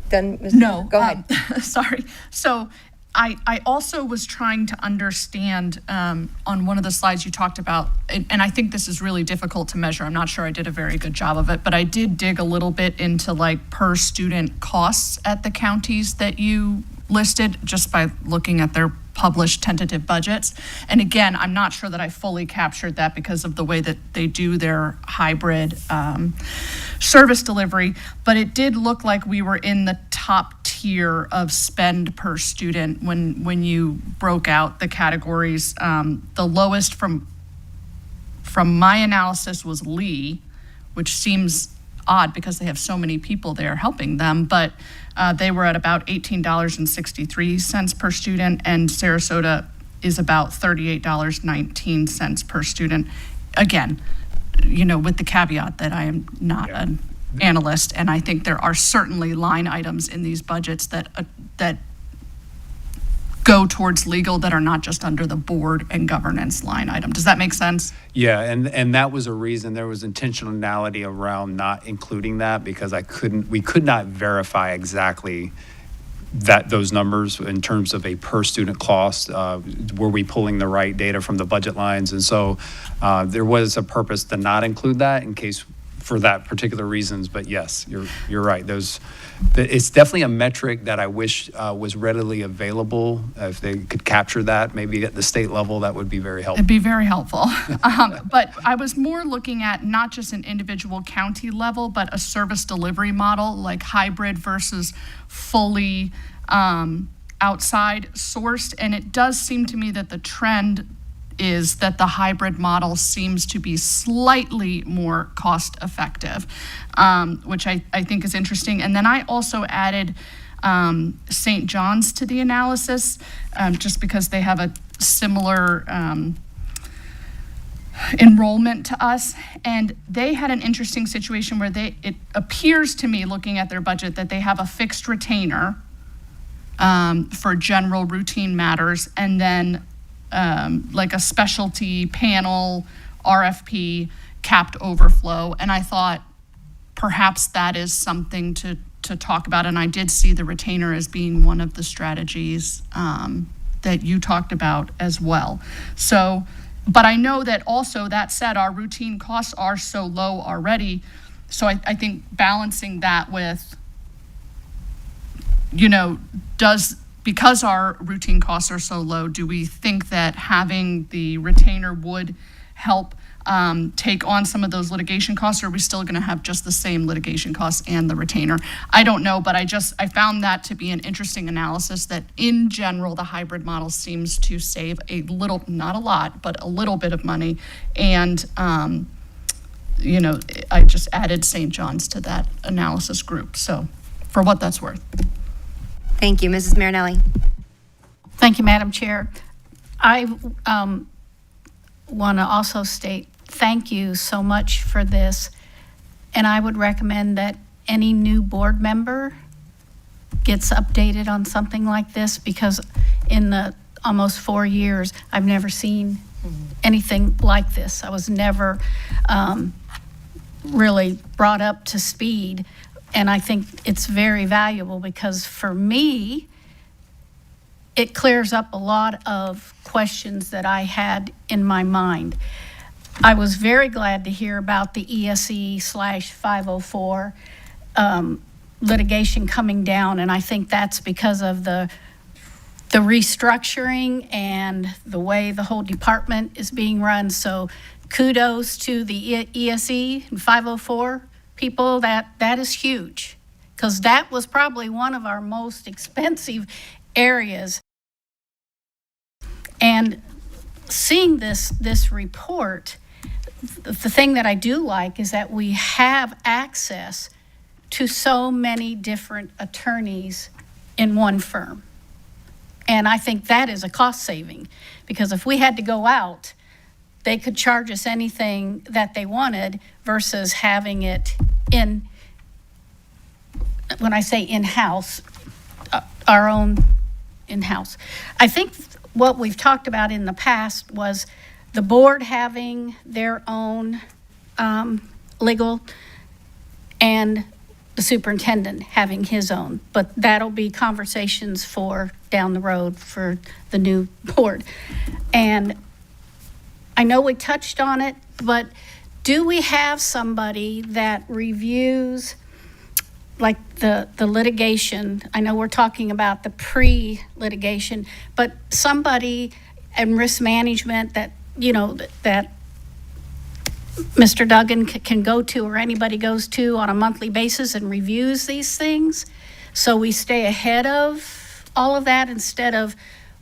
done? Ms. No. Go ahead. Sorry. So I also was trying to understand on one of the slides you talked about, and I think this is really difficult to measure. I'm not sure I did a very good job of it, but I did dig a little bit into like per student costs at the counties that you listed just by looking at their published tentative budgets. And again, I'm not sure that I fully captured that because of the way that they do their hybrid service delivery, but it did look like we were in the top tier of spend per student when you broke out the categories. The lowest from my analysis was Lee, which seems odd because they have so many people there helping them, but they were at about $18.63 per student, and Sarasota is about $38.19 per student. Again, with the caveat that I am not an analyst, and I think there are certainly line items in these budgets that go towards legal that are not just under the board and governance line item. Does that make sense? Yeah, and that was a reason. There was intentionality around not including that because we could not verify exactly those numbers in terms of a per student cost. Were we pulling the right data from the budget lines? And so there was a purpose to not include that in case for that particular reasons. But yes, you're right. It's definitely a metric that I wish was readily available. If they could capture that, maybe at the state level, that would be very helpful. It'd be very helpful. But I was more looking at not just an individual county level, but a service delivery model, like hybrid versus fully outside sourced. And it does seem to me that the trend is that the hybrid model seems to be slightly more cost effective, which I think is interesting. And then I also added St. John's to the analysis, just because they have a similar enrollment to us. And they had an interesting situation where it appears to me, looking at their budget, that they have a fixed retainer for general routine matters, and then like a specialty panel, RFP, capped overflow. And I thought perhaps that is something to talk about. And I did see the retainer as being one of the strategies that you talked about as well. So, but I know that also, that said, our routine costs are so low already. So I think balancing that with, because our routine costs are so low, do we think that having the retainer would help take on some of those litigation costs, or are we still going to have just the same litigation costs and the retainer? I don't know, but I found that to be an interesting analysis, that in general, the hybrid model seems to save a little, not a lot, but a little bit of money. And, I just added St. John's to that analysis group. So for what that's worth. Thank you. Mrs. Marinelli. Thank you, Madam Chair. I want to also state thank you so much for this, and I would recommend that any new board member gets updated on something like this, because in the almost 4 years, I've never seen anything like this. I was never really brought up to speed. And I think it's very valuable because for me, it clears up a lot of questions that I had in my mind. I was very glad to hear about the ESE/504 litigation coming down, and I think that's because of the restructuring and the way the whole department is being run. So kudos to the ESE and 504 people. That is huge, because that was probably one of our most expensive areas. And seeing this report, the thing that I do like is that we have access to so many different attorneys in one firm. And I think that is a cost saving, because if we had to go out, they could charge us anything that they wanted versus having it in, when I say in-house, our own in-house. I think what we've talked about in the past was the board having their own legal and the superintendent having his own, but that'll be conversations for down the road for the new board. And I know we touched on it, but do we have somebody that reviews like the litigation? I know we're talking about the pre-litigation, but somebody in risk management that, you know, that Mr. Duggan can go to, or anybody goes to on a monthly basis and reviews these things, so we stay ahead of all of that instead of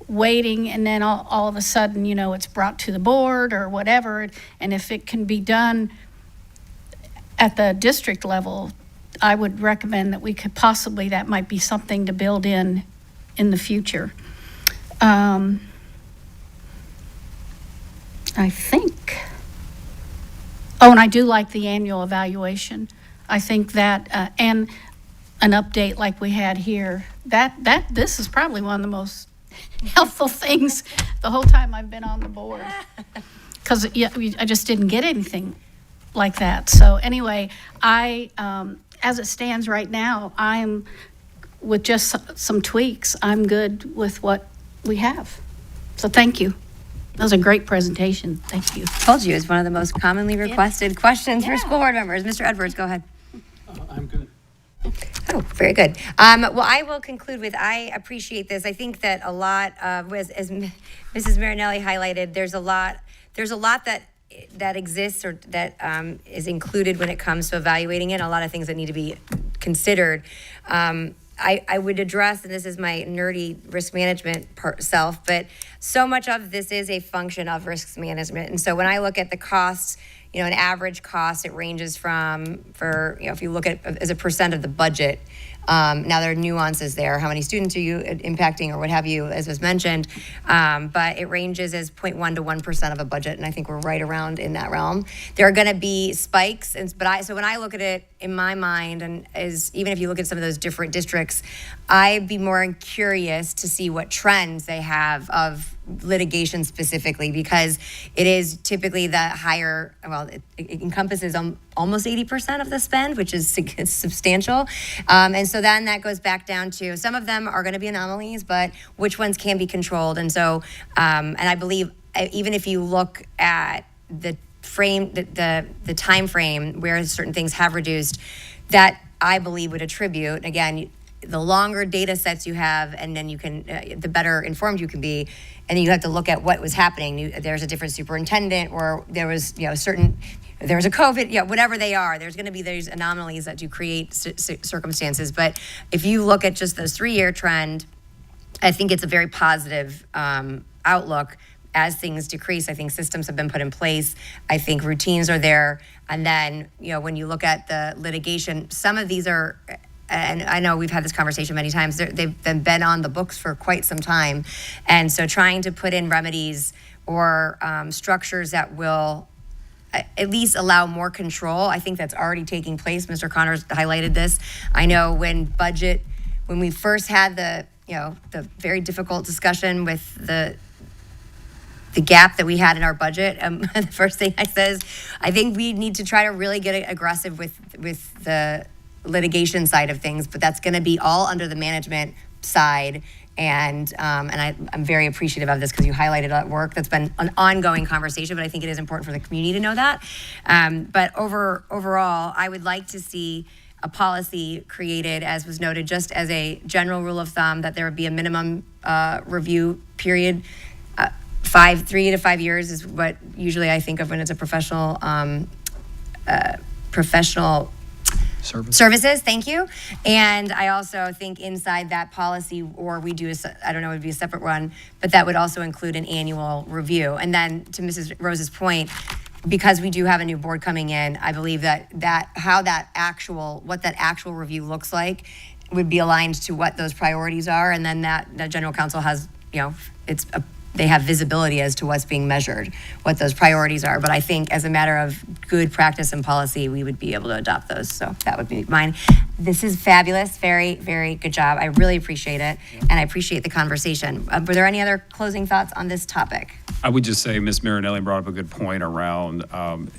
waiting and then all of a sudden, you know, it's brought to the board or whatever. And if it can be done at the district level, I would recommend that we could possibly, that might be something to build in the future. I think. Oh, and I do like the annual evaluation. I think that, and an update like we had here, this is probably one of the most helpful things the whole time I've been on the board. Because I just didn't get anything like that. So anyway, as it stands right now, I'm, with just some tweaks, I'm good with what we have. So thank you. That was a great presentation. Thank you. Told you, it's one of the most commonly requested questions for school board members. Mr. Edwards, go ahead. I'm good. Oh, very good. Well, I will conclude with, I appreciate this. I think that a lot of, as Mrs. Marinelli highlighted, there's a lot that exists or that is included when it comes to evaluating it, a lot of things that need to be considered. I would address, and this is my nerdy risk management self, but so much of this is a function of risk management. And so when I look at the costs, you know, an average cost, it ranges from, if you look at as a percent of the budget, now there are nuances there. How many students are you impacting or what have you, as was mentioned, but it ranges as 0.1 to 1% of a budget, and I think we're right around in that realm. There are going to be spikes, so when I look at it in my mind, and even if you look at some of those different districts, I'd be more curious to see what trends they have of litigation specifically, because it is typically the higher, well, it encompasses almost 80% of the spend, which is substantial. And so then that goes back down to, some of them are going to be anomalies, but which ones can be controlled. And so, and I believe even if you look at the frame, the time frame where certain things have reduced, that I believe would attribute, again, the longer data sets you have, and then you can, the better informed you can be. And then you have to look at what was happening. There's a different superintendent, or there was, there was a COVID, whatever they are. There's going to be those anomalies that do create circumstances. But if you look at just those 3-year trend, I think it's a very positive outlook. As things decrease, I think systems have been put in place. I think routines are there. And then, when you look at the litigation, some of these are, and I know we've had this conversation many times, they've been on the books for quite some time. And so trying to put in remedies or structures that will at least allow more control, I think that's already taking place. Mr. Connors highlighted this. I know when we first had the very difficult discussion with the gap that we had in our budget, the first thing I said is, I think we need to try to really get aggressive with the litigation side of things, but that's going to be all under the management side. And I'm very appreciative of this, because you highlighted that work. That's been an ongoing conversation, but I think it is important for the community to know that. But overall, I would like to see a policy created, as was noted, just as a general rule of thumb, that there would be a minimum review period. 3 to 5 years is what usually I think of when it's a professional services, thank you. And I also think inside that policy, or we do, I don't know, it would be a separate one, but that would also include an annual review. And then to Mrs. Rose's point, because we do have a new board coming in, I believe that what that actual review looks like would be aligned to what those priorities are. And then that general counsel has, they have visibility as to what's being measured, what those priorities are. But I think as a matter of good practice and policy, we would be able to adopt those. So that would be mine. This is fabulous. Very, very good job. I really appreciate it. And I appreciate the conversation. Were there any other closing thoughts on this topic? I would just say Ms. Marinelli brought up a good point around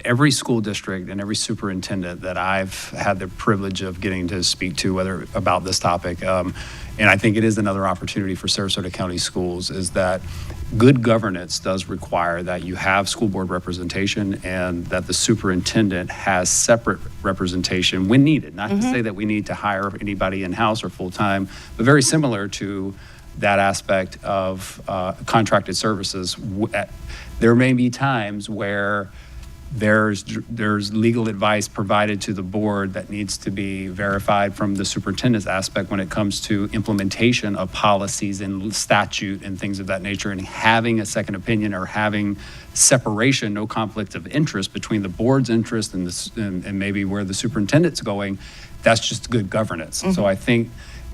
every school district and every superintendent that I've had the privilege of getting to speak to, whether about this topic, and I think it is another opportunity for Sarasota County Schools, is that good governance does require that you have school board representation and that the superintendent has separate representation when needed. Not to say that we need to hire anybody in-house or full-time, but very similar to that aspect of contracted services. There may be times where there's legal advice provided to the board that needs to be verified from the superintendent's aspect when it comes to implementation of policies and statute and things of that nature, and having a second opinion or having separation, no conflict of interest between the board's interest and maybe where the superintendent's going. That's just good governance. So I think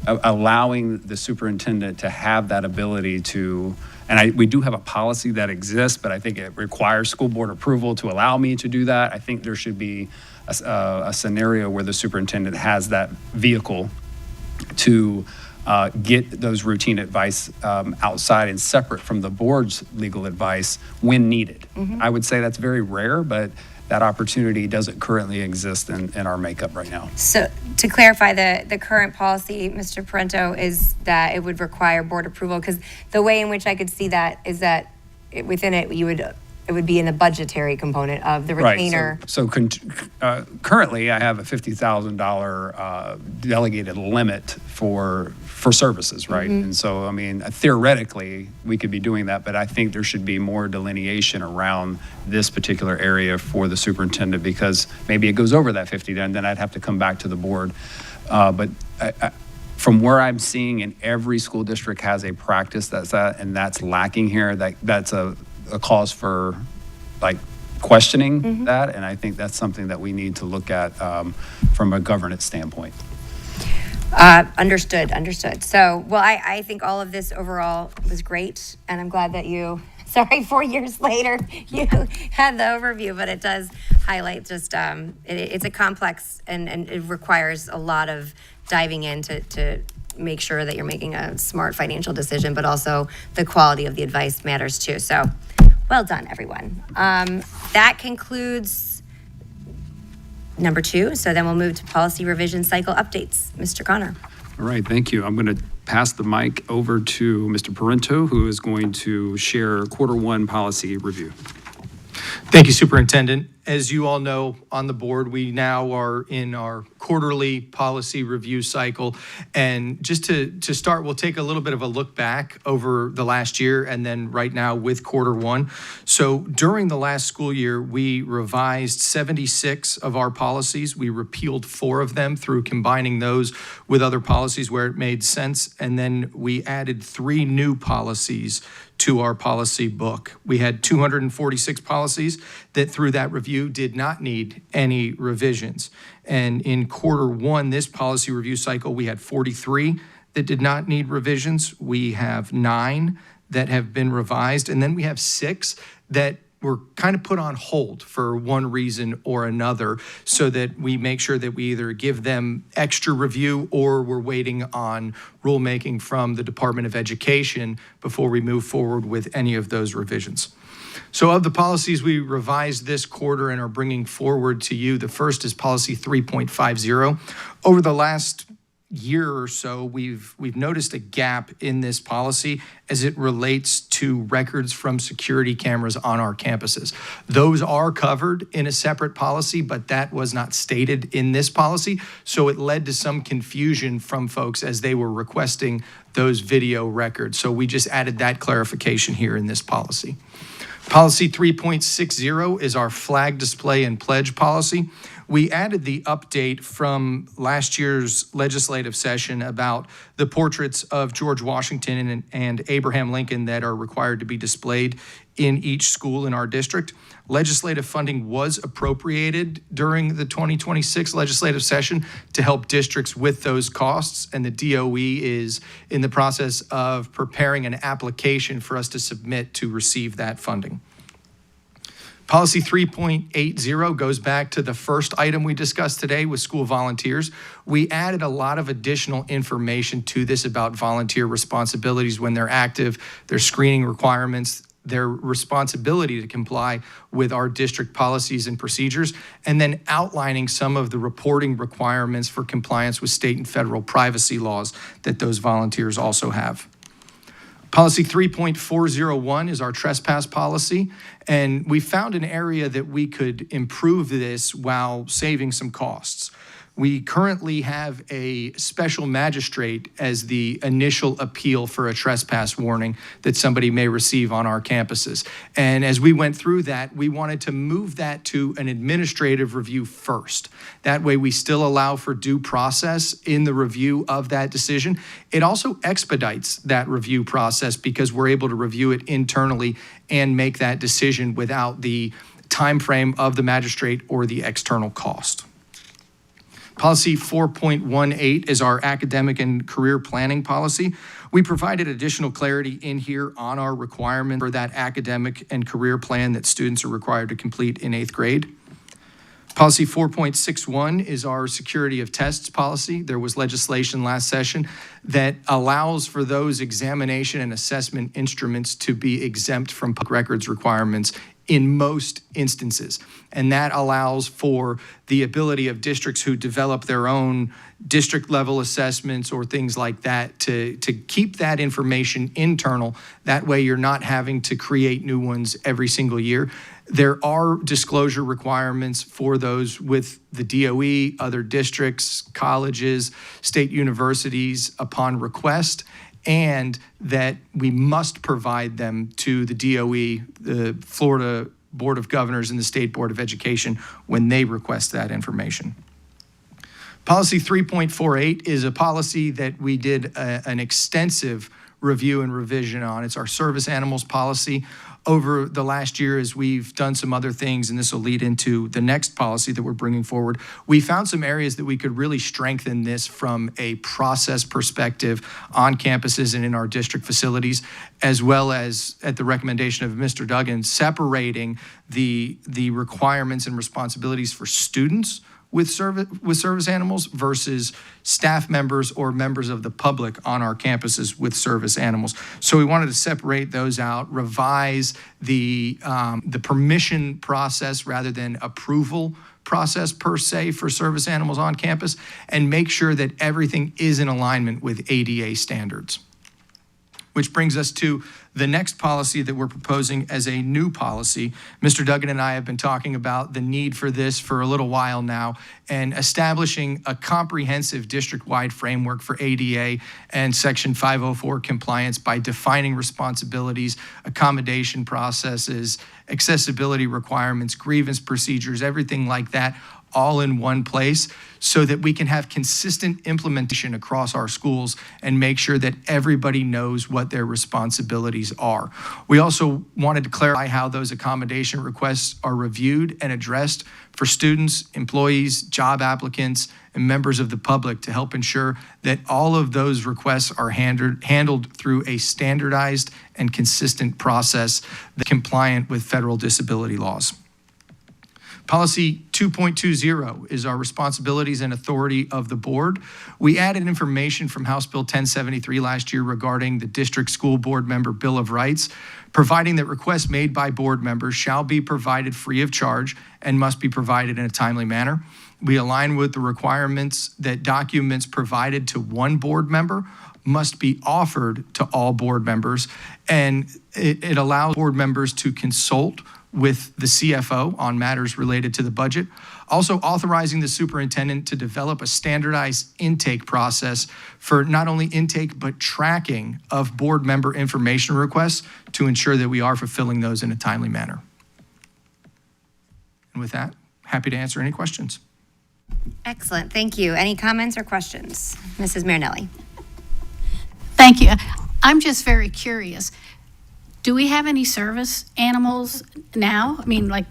allowing the superintendent to have that ability to, and we do have a policy that exists, but I think it requires school board approval to allow me to do that. I think there should be a scenario where the superintendent has that vehicle to get those routine advice outside and separate from the board's legal advice when needed. I would say that's very rare, but that opportunity doesn't currently exist in our makeup right now. So to clarify, the current policy, Mr. Parento, is that it would require board approval, because the way in which I could see that is that within it, it would be in the budgetary component of the retainer. Right. So currently, I have a $50,000 delegated limit for services, right? And so, I mean, theoretically, we could be doing that, but I think there should be more delineation around this particular area for the superintendent, because maybe it goes over that 50, and then I'd have to come back to the board. But from where I'm seeing, in every school district has a practice that's lacking here. That's a cause for questioning that, and I think that's something that we need to look at from a governance standpoint. Understood. So, well, I think all of this overall was great, and I'm glad that you, 4 years later, you had the overview, but it does highlight just, it's a complex and it requires a lot of diving in to make sure that you're making a smart financial decision, but also the quality of the advice matters too. So, well done, everyone. That concludes number 2. So then we'll move to policy revision cycle updates. Mr. Connor. All right, thank you. I'm going to pass the mic over to Mr. Parento, who is going to share Q1 policy review. Thank you, Superintendent. As you all know, on the board, we now are in our quarterly policy review cycle. And just to start, we'll take a little bit of a look back over the last year and then right now with Q1. So during the last school year, we revised 76 of our policies. We repealed 4 of them through combining those with other policies where it made sense. And then we added 3 new policies to our policy book. We had 246 policies that through that review did not need any revisions. And in Q1, this policy review cycle, we had 43 that did not need revisions. We have 9 that have been revised, and then we have 6 that were kind of put on hold for one reason or another, so that we make sure that we either give them extra review or we're waiting on rulemaking from the Department of Education before we move forward with any of those revisions. So of the policies we revised this quarter and are bringing forward to you, the first is policy 3.50. Over the last year or so, we've noticed a gap in this policy as it relates to records from security cameras on our campuses. Those are covered in a separate policy, but that was not stated in this policy, so it led to some confusion from folks as they were requesting those video records. So we just added that clarification here in this policy. Policy 3.60 is our flag display and pledge policy. We added the update from last year's legislative session about the portraits of George Washington and Abraham Lincoln that are required to be displayed in each school in our district. Legislative funding was appropriated during the 2026 legislative session to help districts with those costs, and the DOE is in the process of preparing an application for us to submit to receive that funding. Policy 3.80 goes back to the first item we discussed today with school volunteers. We added a lot of additional information to this about volunteer responsibilities when they're active, their screening requirements, their responsibility to comply with our district policies and procedures, and then outlining some of the reporting requirements for compliance with state and federal privacy laws that those volunteers also have. Policy 3.401 is our trespass policy, and we found an area that we could improve this while saving some costs. We currently have a special magistrate as the initial appeal for a trespass warning that somebody may receive on our campuses. And as we went through that, we wanted to move that to an administrative review first. That way we still allow for due process in the review of that decision. It also expedites that review process because we're able to review it internally and make that decision without the time frame of the magistrate or the external cost. Policy 4.18 is our academic and career planning policy. We provided additional clarity in here on our requirement for that academic and career plan that students are required to complete in 8th grade. Policy 4.61 is our security of tests policy. There was legislation last session that allows for those examination and assessment instruments to be exempt from public records requirements in most instances. And that allows for the ability of districts who develop their own district level assessments or things like that to keep that information internal. That way you're not having to create new ones every single year. There are disclosure requirements for those with the DOE, other districts, colleges, state universities upon request, and that we must provide them to the DOE, the Florida Board of Governors, and the State Board of Education when they request that information. Policy 3.48 is a policy that we did an extensive review and revision on. It's our service animals policy. Over the last year, as we've done some other things, and this will lead into the next policy that we're bringing forward, we found some areas that we could really strengthen this from a process perspective on campuses and in our district facilities, as well as, at the recommendation of Mr. Duggan, separating the requirements and responsibilities for students with service animals versus staff members or members of the public on our campuses with service animals. So we wanted to separate those out, revise the permission process rather than approval process per se for service animals on campus, and make sure that everything is in alignment with ADA standards. Which brings us to the next policy that we're proposing as a new policy. Mr. Duggan and I have been talking about the need for this for a little while now, and establishing a comprehensive district-wide framework for ADA and Section 504 compliance by defining responsibilities, accommodation processes, accessibility requirements, grievance procedures, everything like that, all in one place, so that we can have consistent implementation across our schools and make sure that everybody knows what their responsibilities are. We also wanted to clarify how those accommodation requests are reviewed and addressed for students, employees, job applicants, and members of the public to help ensure that all of those requests are handled through a standardized and consistent process that's compliant with federal disability laws. Policy 2.20 is our responsibilities and authority of the board. We added information from House Bill 1073 last year regarding the district school board member Bill of Rights, providing that requests made by board members shall be provided free of charge and must be provided in a timely manner. We align with the requirements that documents provided to one board member must be offered to all board members, and it allows board members to consult with the CFO on matters related to the budget. Also authorizing the superintendent to develop a standardized intake process for not only intake but tracking of board member information requests to ensure that we are fulfilling those in a timely manner. And with that, happy to answer any questions. Excellent, thank you. Any comments or questions? Mrs. Marinelli? Thank you. I'm just very curious. Do we have any service animals now? I mean, like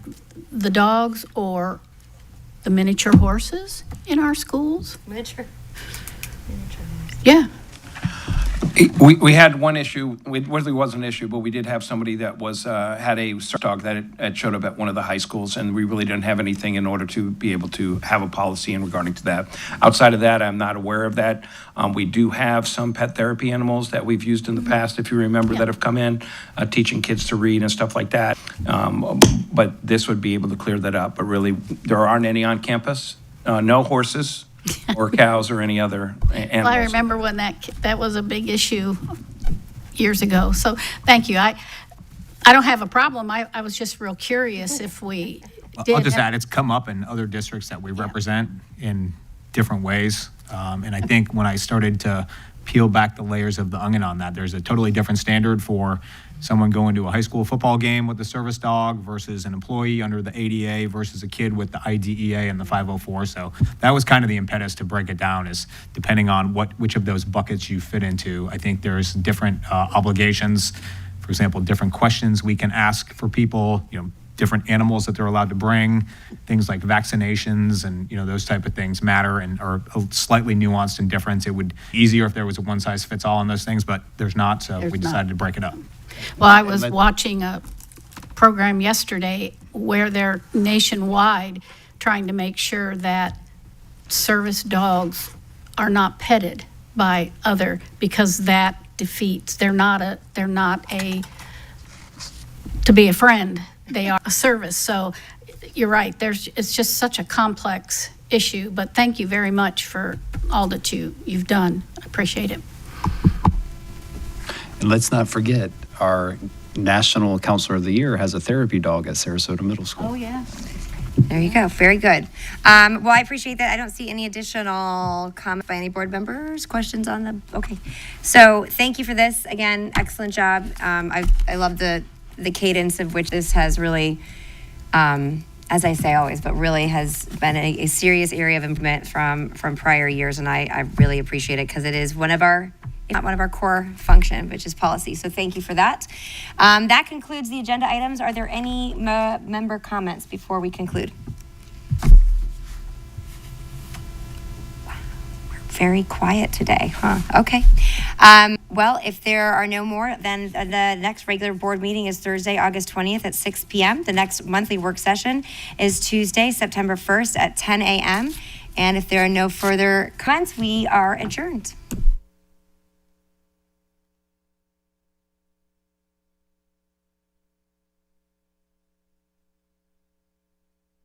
the dogs or the miniature horses in our schools? Miniature. Yeah. We had one issue, it really wasn't an issue, but we did have somebody that was, had a dog that had showed up at one of the high schools, and we really didn't have anything in order to be able to have a policy in regarding to that. Outside of that, I'm not aware of that. We do have some pet therapy animals that we've used in the past, if you remember, that have come in, teaching kids to read and stuff like that. But this would be able to clear that up, but really, there aren't any on campus, no horses or cows or any other animals. Well, I remember when that was a big issue years ago. So thank you. I don't have a problem. I was just real curious if we did. I'll just add, it's come up in other districts that we represent in different ways. And I think when I started to peel back the layers of the onion on that, there's a totally different standard for someone going to a high school football game with a service dog versus an employee under the ADA versus a kid with the IDEA and the 504. So that was kind of the impetus to break it down, is depending on which of those buckets you fit into. I think there's different obligations. For example, different questions we can ask for people, different animals that they're allowed to bring, things like vaccinations and those type of things matter and are slightly nuanced in difference. It would be easier if there was a one size fits all on those things, but there's not, so we decided to break it up. Well, I was watching a program yesterday where they're nationwide trying to make sure that service dogs are not petted by other, because that defeats, they're not a to be a friend, they are a service. So you're right, it's just such a complex issue, but thank you very much for all that you've done. I appreciate it. And let's not forget, our National Counselor of the Year has a therapy dog at Sarasota Middle School. Oh, yeah. There you go, very good. Well, I appreciate that. I don't see any additional comments by any board members, questions on the, okay. So thank you for this. Again, excellent job. I love the cadence of which this has really, as I say always, but really has been a serious area of improvement from prior years, and I really appreciate it because it is one of our core function, which is policy. So thank you for that. That concludes the agenda items. Are there any member comments before we conclude? Wow, we're very quiet today, huh? Okay. Well, if there are no more, then the next regular board meeting is Thursday, August 20th at 6 p.m. The next monthly work session is Tuesday, September 1st at 10 a.m. And if there are no further comments, we are adjourned.